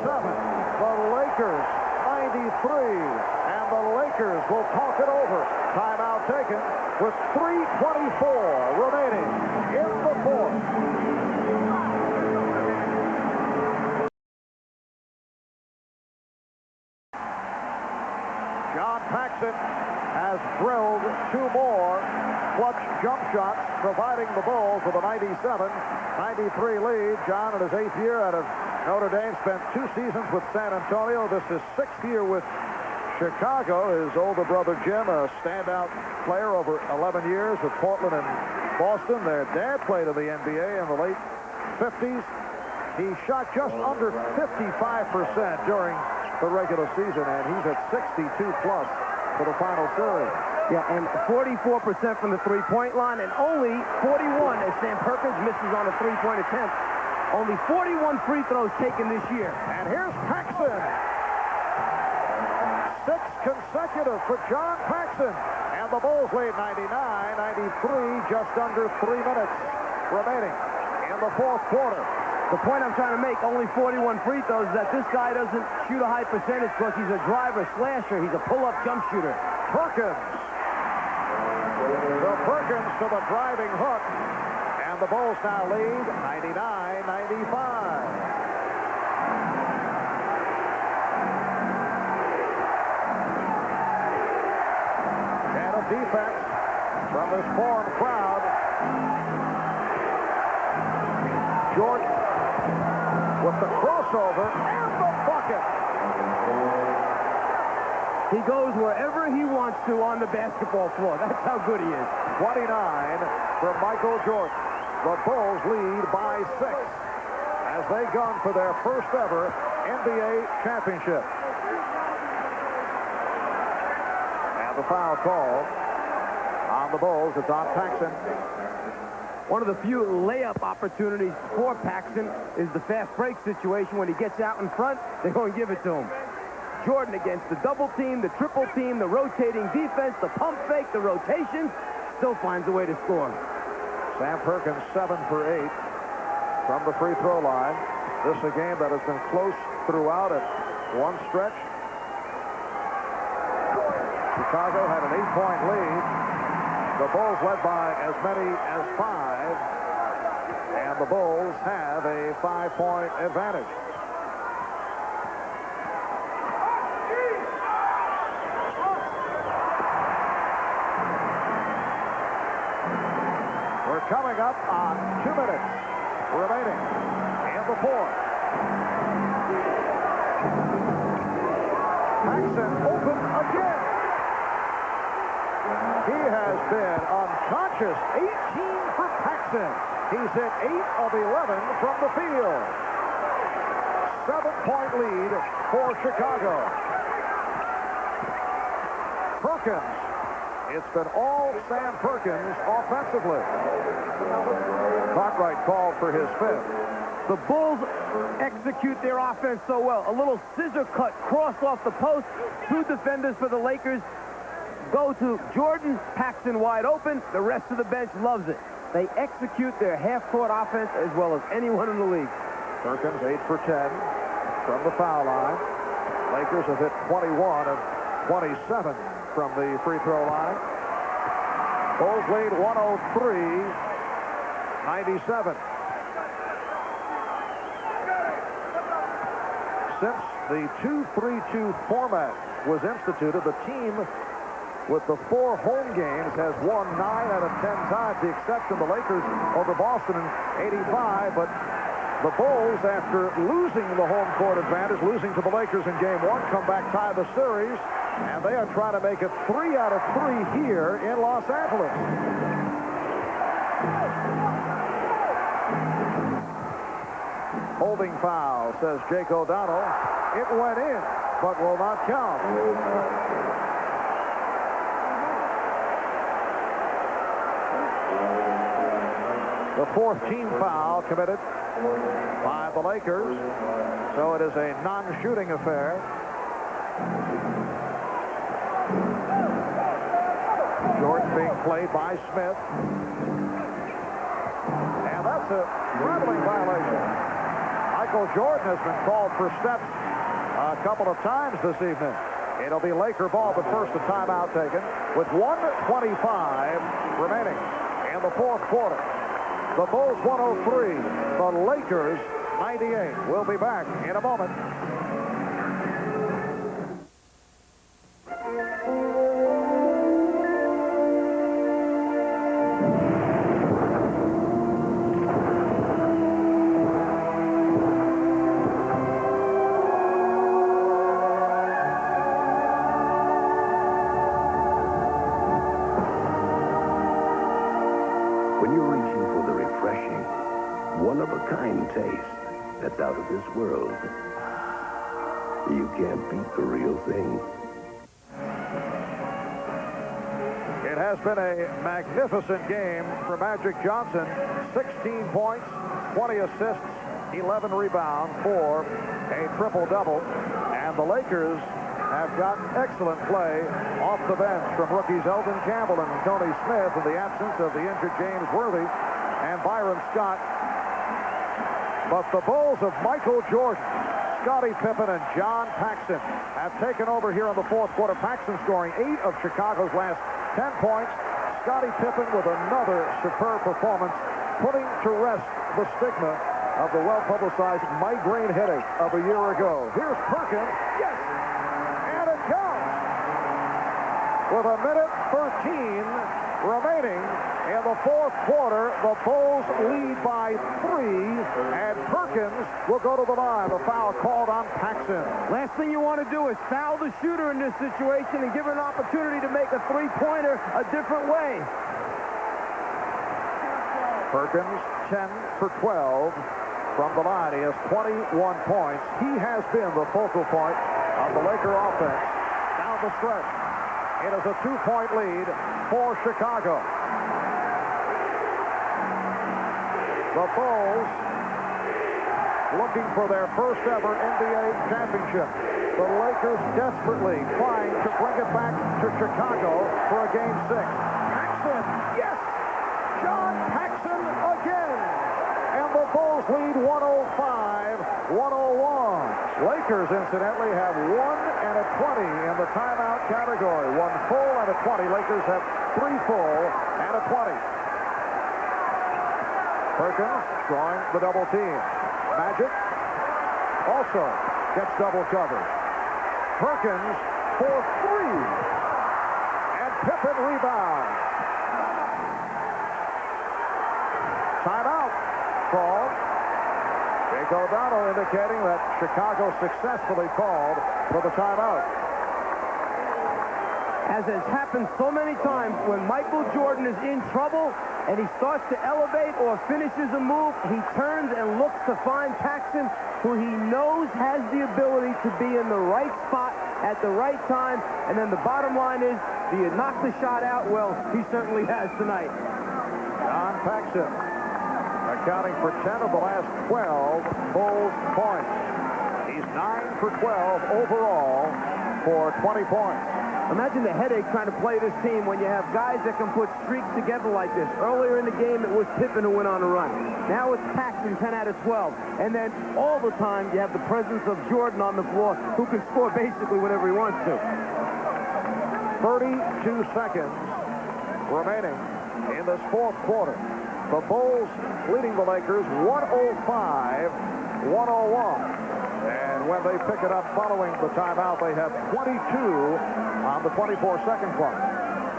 the Lakers 93, and the Lakers will talk it over. Timeout taken with 3:24 remaining in the fourth. John Paxson has drilled 2 more clutch jump shots, providing the Bulls with a 97-93 lead. John, in his 8th year out of Notre Dame, spent 2 seasons with San Antonio. This is 6th year with Chicago. His older brother Jim, a standout player over 11 years with Portland and Boston. Their dad played in the NBA in the late 50s. He shot just under 55% during the regular season, and he's at 62+ for the final series. Yeah, and 44% from the three-point line, and only 41 as Sam Perkins misses on a three-point attempt. Only 41 free throws taken this year. And here's Paxson. 6 consecutive for John Paxson. And the Bulls lead 99-93, just under 3 minutes remaining in the fourth quarter. The point I'm trying to make, only 41 free throws, is that this guy doesn't shoot a high percentage because he's a driver, slasher. He's a pull-up jump shooter. Perkins. The Perkins to the driving hook. And the Bulls now lead 99-95. And a defense from this foreign crowd. Jordan with the crossover and the bucket. He goes wherever he wants to on the basketball floor. That's how good he is. 29 for Michael Jordan. The Bulls lead by 6 as they gun for their first ever NBA championship. And the foul call on the Bulls. It's on Paxson. One of the few layup opportunities for Paxson is the fast break situation. When he gets out in front, they go and give it to him. Jordan against the double team, the triple team, the rotating defense, the pump fake, the rotations, still finds a way to score. Sam Perkins 7 for 8 from the free throw line. This is a game that has been close throughout at one stretch. Chicago had an 8-point lead. The Bulls led by as many as 5. And the Bulls have a 5-point advantage. We're coming up on 2 minutes remaining in the fourth. Paxson open again. He has been unconscious. 18 for Paxson. He's hit 8 of 11 from the field. 7-point lead for Chicago. Perkins. It's been all Sam Perkins offensively. Cartwright called for his 5th. The Bulls execute their offense so well. A little scissor cut cross off the post. 2 defenders for the Lakers go to Jordan. Paxson wide open. The rest of the bench loves it. They execute their half-court offense as well as anyone in the league. Perkins 8 for 10 from the foul line. Lakers have hit 21 of 27 from the free throw line. Bulls lead 103-97. Since the 2-3-2 format was instituted, the team with the 4 home games has won 9 out of 10 times, the exception of the Lakers over Boston in '85. But the Bulls, after losing the home court advantage, losing to the Lakers in Game 1, come back, tie the series, and they are trying to make it 3 out of 3 here in Los Angeles. Holding foul, says Jake O'Donnell. It went in, but will not count. The 4th team foul committed by the Lakers, so it is a non-shooting affair. Jordan being played by Smith. And that's a traveling violation. Michael Jordan has been called for steps a couple of times this evening. It'll be Laker ball, but first a timeout taken with 1:25 remaining in the fourth quarter. The Bulls 103, the Lakers 98. We'll be back in a moment. When you're reaching for the refreshing, one-of-a-kind taste that's out of this world, you can't beat the real thing. It has been a magnificent game for Magic Johnson. 16 points, 20 assists, 11 rebounds for a triple-double. And the Lakers have got excellent play off the bench from rookies Eldon Campbell and Tony Smith in the absence of the injured James Worthy and Byron Scott. But the Bulls of Michael Jordan, Scottie Pippen, and John Paxson have taken over here in the fourth quarter. Paxson scoring 8 of Chicago's last 10 points. Scottie Pippen with another superb performance, putting to rest the stigma of the well-publicized migraine headache of a year ago. Here's Perkins. Yes! And it counts! With a minute 13 remaining in the fourth quarter, the Bulls lead by 3, and Perkins will go to the line. A foul called on Paxson. Last thing you want to do is foul the shooter in this situation and give her an opportunity to make a three-pointer a different way. Perkins, 10 for 12 from the line. He has 21 points. He has been the focal point of the Laker offense down the stretch. It is a 2-point lead for Chicago. The Bulls looking for their first ever NBA championship. The Lakers desperately trying to bring it back to Chicago for a Game 6. Paxson, yes! John Paxson again! And the Bulls lead 105-101. Lakers, incidentally, have 1 and a 20 in the timeout category. 1 full and a 20. Lakers have 3 full and a 20. Perkins drawing the double team. Magic also gets double covered. Perkins for 3. And Pippen rebounds. Timeout called. Jake O'Donnell indicating that Chicago successfully called for the timeout. As has happened so many times, when Michael Jordan is in trouble and he starts to elevate or finishes a move, he turns and looks to find Paxson, who he knows has the ability to be in the right spot at the right time. And then the bottom line is, do you knock the shot out? Well, he certainly has tonight. John Paxson accounting for 10 of the last 12 Bulls points. He's 9 for 12 overall for 20 points. Imagine the headache trying to play this team when you have guys that can put streaks together like this. Earlier in the game, it was Pippen who went on a run. Now it's Paxson, 10 out of 12. And then all the time, you have the presence of Jordan on the floor, who can score basically whenever he wants to. 32 seconds remaining in this fourth quarter. The Bulls leading the Lakers 105-101. And when they pick it up following the timeout, they have 22 on the 24-second clock.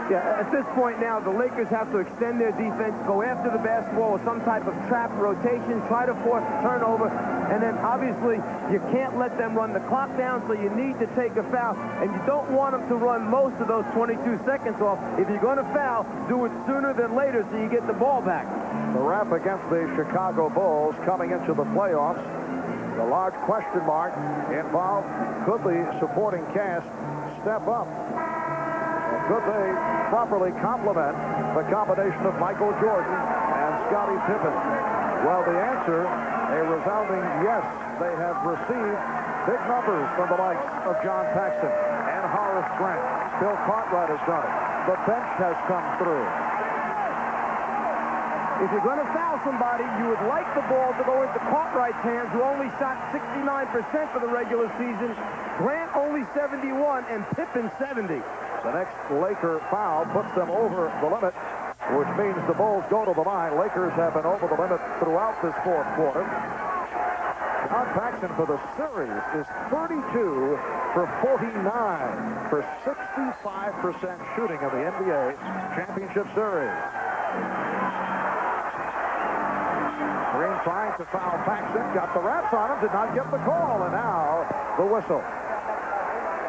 Yeah, at this point now, the Lakers have to extend their defense, go after the basketball with some type of trap rotation, try to force a turnover, and then obviously you can't let them run the clock down, so you need to take a foul, and you don't want them to run most of those 22 seconds off. If you're going to foul, do it sooner than later so you get the ball back. The rap against the Chicago Bulls coming into the playoffs. The large question mark involved, could the supporting cast step up? Could they properly complement the combination of Michael Jordan and Scottie Pippen? Well, the answer, a resounding yes. They have received big numbers from the likes of John Paxson and Horace Grant. Bill Cartwright has done it. The bench has come through. If you're going to foul somebody, you would like the ball to go into Cartwright's hands, who only shot 69% for the regular season. Grant only 71, and Pippen 70. The next Laker foul puts them over the limit, which means the Bulls go to the line. Lakers have been over the limit throughout this fourth quarter. John Paxson for the series is 32 for 49 for 65% shooting in the NBA Championship Series. Green trying to foul Paxson, got the wraps on him, did not get the call, and now the whistle.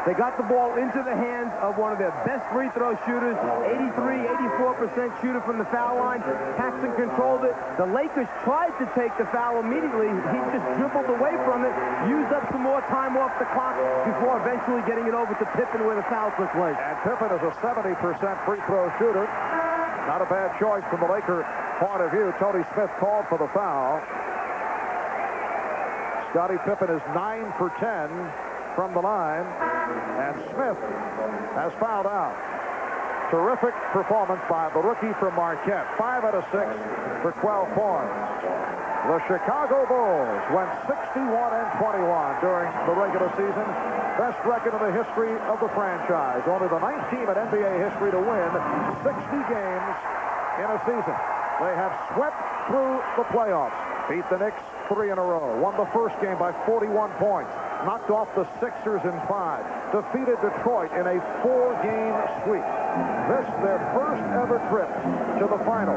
They got the ball into the hands of one of their best free throw shooters, 84% shooter from the foul line. Paxson controlled it. The Lakers tried to take the foul immediately. He just dribbled away from it, used up some more time off the clock before eventually getting it over to Pippen where the foul took place. And Pippen is a 70% free throw shooter. Not a bad choice from the Laker point of view. Tony Smith called for the foul. Scottie Pippen is 9 for 10 from the line, and Smith has fouled out. Terrific performance by the rookie from Marquette. 5 out of 6 for 12 points. The Chicago Bulls went 61-21 during the regular season. Best record in the history of the franchise. Only the 9th team in NBA history to win 60 games in a season. They have swept through the playoffs. Beat the Knicks 3 in a row. Won the first game by 41 points. Knocked off the Sixers in 5. Defeated Detroit in a 4-game sweep. This their first ever trip to the final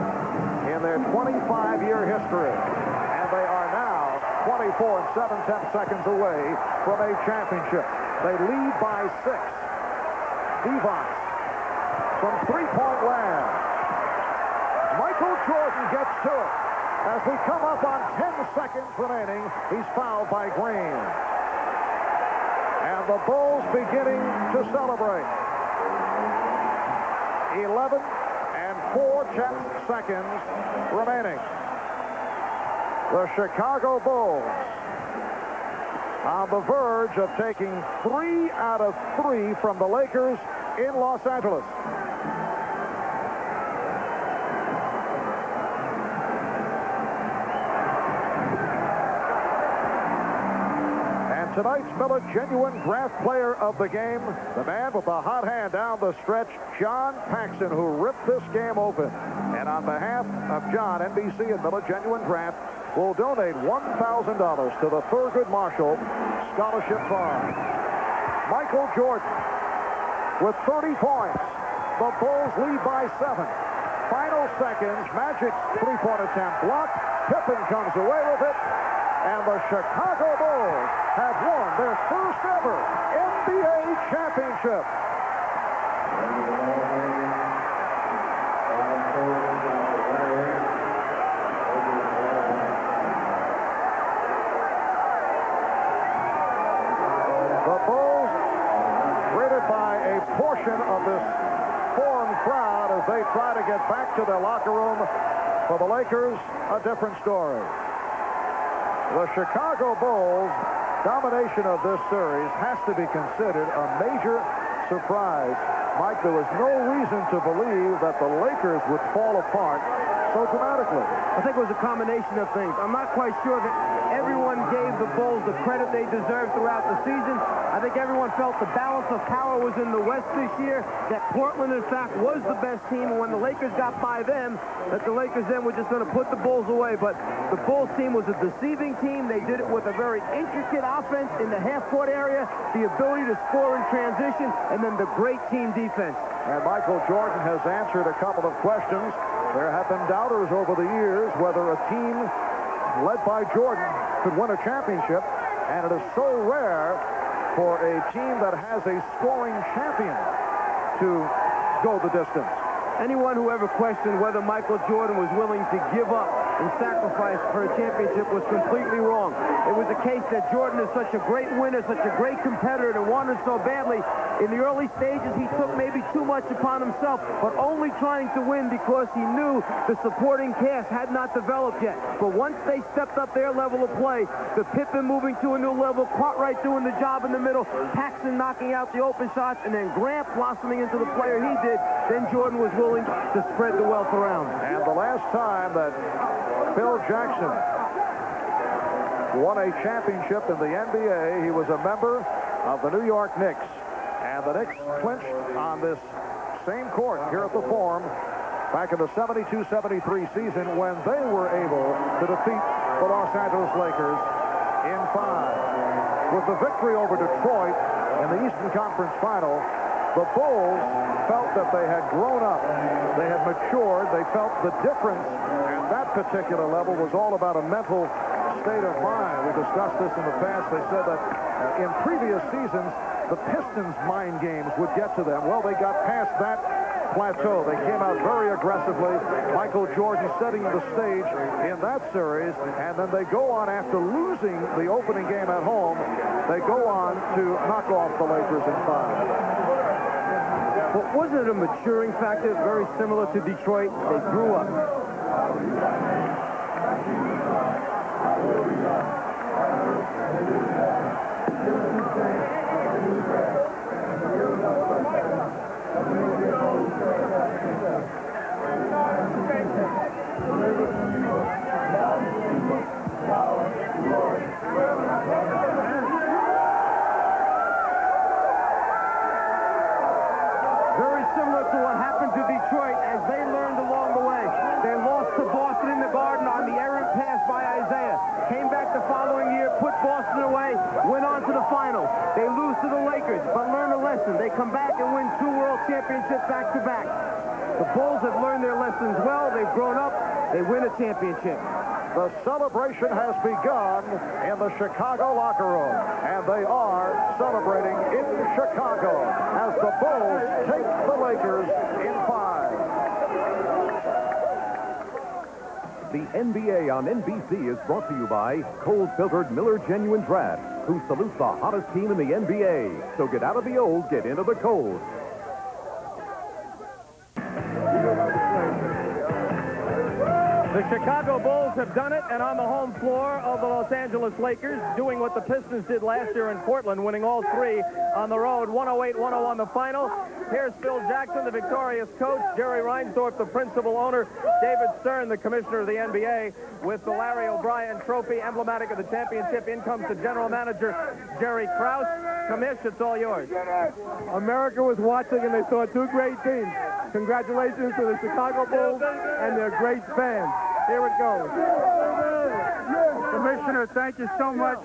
in their 25-year history. And they are now 24 and 7/10 seconds away from a championship. They lead by 6. Divac from three-point land. Michael Jordan gets to it. As we come up on 10 seconds remaining, he's fouled by Green. And the Bulls beginning to celebrate. 11 and 4/10 seconds remaining. The Chicago Bulls on the verge of taking 3 out of 3 from the Lakers in Los Angeles. Tonight's Miller Genuine Draft Player of the game, the man with the hot hand down the stretch, John Paxson, who ripped this game open. And on behalf of John, NBC and Miller Genuine Draft will donate $1,000 to the Thurgood Marshall Scholarship Fund. Michael Jordan with 30 points. The Bulls lead by 7. Final seconds, Magic's three-point attempt blocked. Pippen comes away with it. And the Chicago Bulls have won their first ever NBA championship. The Bulls, greeted by a portion of this foreign crowd as they try to get back to their locker room. For the Lakers, a different story. The Chicago Bulls' domination of this series has to be considered a major surprise. Mike, there was no reason to believe that the Lakers would fall apart so dramatically. I think it was a combination of things. I'm not quite sure that everyone gave the Bulls the credit they deserved throughout the season. I think everyone felt the balance of power was in the West this year, that Portland, in fact, was the best team, and when the Lakers got by them, that the Lakers then were just going to put the Bulls away. But the Bulls team was a deceiving team. They did it with a very intricate offense in the half-court area, the ability to score in transition, and then the great team defense. And Michael Jordan has answered a couple of questions. There have been doubters over the years whether a team led by Jordan could win a championship, and it is so rare for a team that has a scoring champion to go the distance. Anyone who ever questioned whether Michael Jordan was willing to give up and sacrifice for a championship was completely wrong. It was a case that Jordan is such a great winner, such a great competitor, and wanted so badly. In the early stages, he took maybe too much upon himself, but only trying to win because he knew the supporting cast had not developed yet. But once they stepped up their level of play, the Pippen moving to a new level, Cartwright doing the job in the middle, Paxson knocking out the open shots, and then Grant blossoming into the player he did, then Jordan was willing to spread the wealth around. And the last time that Phil Jackson won a championship in the NBA, he was a member of the New York Knicks. And the Knicks clinched on this same court here at the Forum back in the 72-73 season when they were able to defeat the Los Angeles Lakers in 5. With the victory over Detroit in the Eastern Conference Final, the Bulls felt that they had grown up. They had matured. They felt the difference. And that particular level was all about a mental state of mind. We discussed this in the past. They said that in previous seasons, the Pistons' mind games would get to them. Well, they got past that plateau. They came out very aggressively. Michael Jordan setting the stage in that series. And then they go on after losing the opening game at home. They go on to knock off the Lakers in 5. But wasn't it a maturing factor, very similar to Detroit? They grew up. To what happened to Detroit as they learned along the way. They lost to Boston in the Garden on the errant pass by Isaiah. Came back the following year, put Boston away, went on to the finals. They lose to the Lakers, but learn a lesson. They come back and win 2 world championships back-to-back. The Bulls have learned their lessons well. They've grown up. They win a championship. The celebration has begun in the Chicago locker room, and they are celebrating in Chicago as the Bulls take the Lakers in 5. The NBA on NBC is brought to you by cold-filtered Miller Genuine Draft, who salutes the hottest team in the NBA. So get out of the old, get into the cold. The Chicago Bulls have done it, and on the home floor of the Los Angeles Lakers, doing what the Pistons did last year in Portland, winning all three on the road, 108-101 the final. Here's Phil Jackson, the victorious coach, Jerry Reinsdorf, the principal owner, David Stern, the commissioner of the NBA, with the Larry O'Brien Trophy, emblematic of the championship. In comes the general manager, Jerry Krause. Commish, it's all yours. America was watching, and they saw two great teams. Congratulations to the Chicago Bulls and their great fans. Here it goes. Commissioner, thank you so much.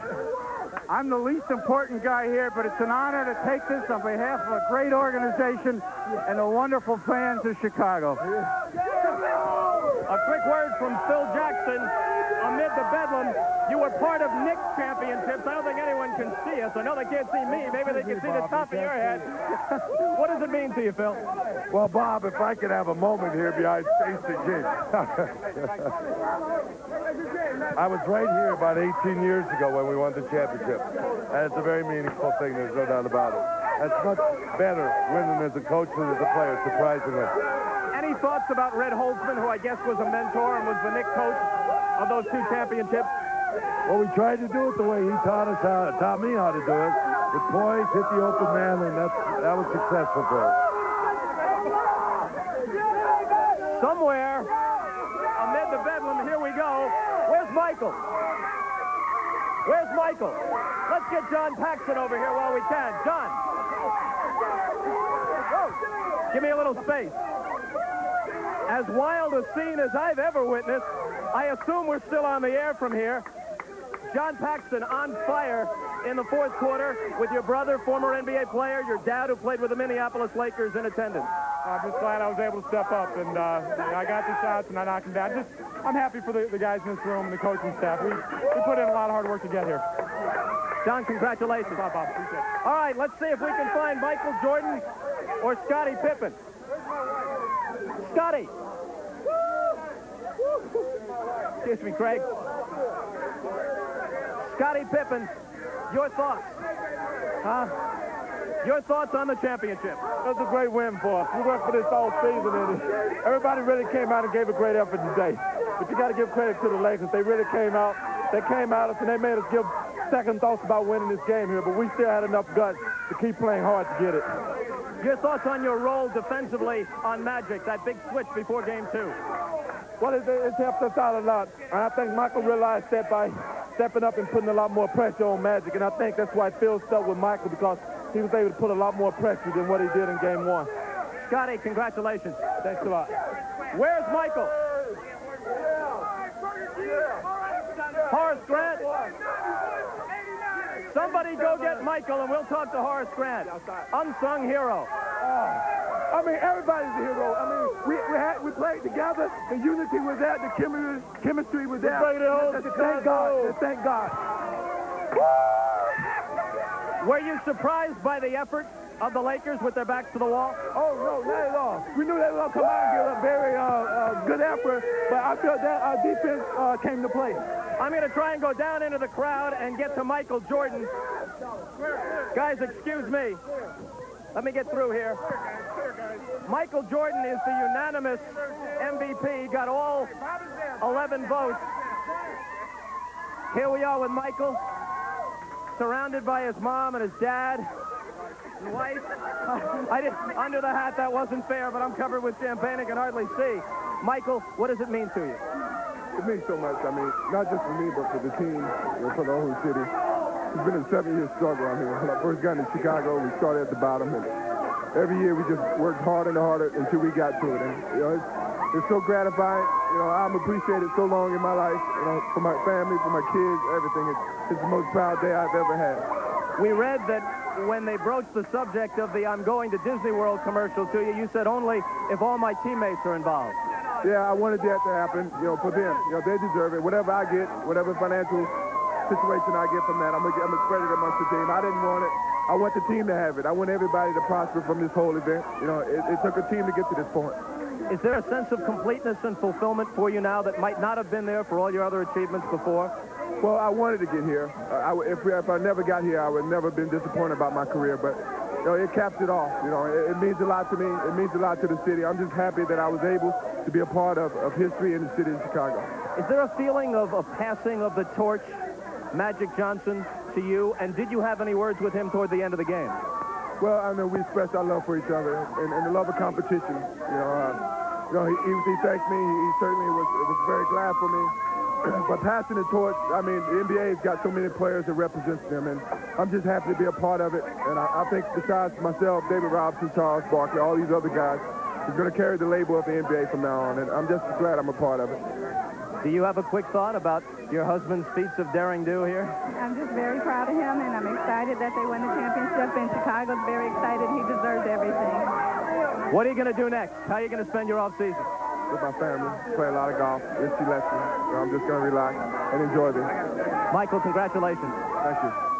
I'm the least important guy here, but it's an honor to take this on behalf of a great organization and the wonderful fans of Chicago. A quick word from Phil Jackson. Amid the bedlam, you were part of Knicks championships. I don't think anyone can see us. I know they can't see me. Maybe they can see the top of your head. What does it mean to you, Phil? Well, Bob, if I could have a moment here behind Stacey King. I was right here about 18 years ago when we won the championship. And it's a very meaningful thing. There's no doubt about it. It's much better winning as a coach than as a player, surprisingly. Any thoughts about Red Holtzman, who I guess was a mentor and was the Knicks coach of those two championships? Well, we tried to do it the way he taught me how to do it. With poise, hit the open man, and that was successful for us. Somewhere amid the bedlam, here we go. Where's Michael? Where's Michael? Let's get John Paxson over here while we can. John. Give me a little space. As wild a scene as I've ever witnessed, I assume we're still on the air from here. John Paxson on fire in the fourth quarter with your brother, former NBA player, your dad who played with the Minneapolis Lakers in attendance. I'm just glad I was able to step up, and I got the shots and I knocked them down. I'm happy for the guys in this room and the coaching staff. We put in a lot of hard work to get here. John, congratulations. Bob, appreciate it. All right, let's see if we can find Michael Jordan or Scottie Pippen. Scottie. Excuse me, Craig. Scottie Pippen, your thoughts? Huh? Your thoughts on the championship? That's a great win for us. We worked for this all season, and everybody really came out and gave a great effort today. But you got to give credit to the Lakers. They really came out. They came at us, and they made us give second thoughts about winning this game here. But we still had enough guts to keep playing hard to get it. Your thoughts on your role defensively on Magic, that big switch before Game 2? Well, it's helped us out a lot. And I think Michael realized that by stepping up and putting a lot more pressure on Magic. And I think that's why Phil stuck with Michael, because he was able to put a lot more pressure than what he did in Game 1. Scottie, congratulations. Thanks a lot. Where's Michael? Horace Grant. Somebody go get Michael, and we'll talk to Horace Grant. Unsung hero. I mean, everybody's a hero. I mean, we played together. The unity was there. The chemistry was there. Thank God. Thank God. Were you surprised by the effort of the Lakers with their backs to the wall? Oh, no, not at all. We knew they were going to come out and give a very good effort, but I felt that our defense came to play. I'm going to try and go down into the crowd and get to Michael Jordan. Guys, excuse me. Let me get through here. Michael Jordan is the unanimous MVP. He got all 11 votes. Here we are with Michael, surrounded by his mom and his dad and wife. Under the hat, that wasn't fair, but I'm covered with champagne and can hardly see. Michael, what does it mean to you? It means so much. I mean, not just for me, but for the team, for the whole city. It's been a 7-year struggle. I mean, when I first got into Chicago, we started at the bottom, and every year we just worked harder and harder until we got to it. And, it's so gratifying. I'm appreciated so long in my life, for my family, for my kids, everything. It's the most proud day I've ever had. We read that when they broached the subject of the I'm going to Disney World commercial to you, you said only if all my teammates are involved. Yeah, I wanted that to happen, for them. They deserve it. Whatever I get, whatever financial situation I get from that, I'm gonna spread it amongst the team. I didn't want it. I want the team to have it. I want everybody to prosper from this whole event. It took a team to get to this point. Is there a sense of completeness and fulfillment for you now that might not have been there for all your other achievements before? Well, I wanted to get here. If I never got here, I would never have been disappointed about my career. But it caps it off. It means a lot to me. It means a lot to the city. I'm just happy that I was able to be a part of history in the city of Chicago. Is there a feeling of a passing of the torch, Magic Johnson, to you? And did you have any words with him toward the end of the game? Well, I know we expressed our love for each other and the love of competition. He thanked me. He certainly was very glad for me. But passing the torch, I mean, the NBA has got so many players that represents them, and I'm just happy to be a part of it. And I think besides myself, David Robinson, Charles Barkley, all these other guys, is going to carry the label of the NBA from now on, and I'm just glad I'm a part of it. Do you have a quick thought about your husband's feats of daring do here? I'm just very proud of him, and I'm excited that they won the championship, and Chicago's very excited. He deserves everything. What are you going to do next? How are you going to spend your off-season? With my family, play a lot of golf. She lets me. I'm just going to relax and enjoy this. Michael, congratulations. Thank you.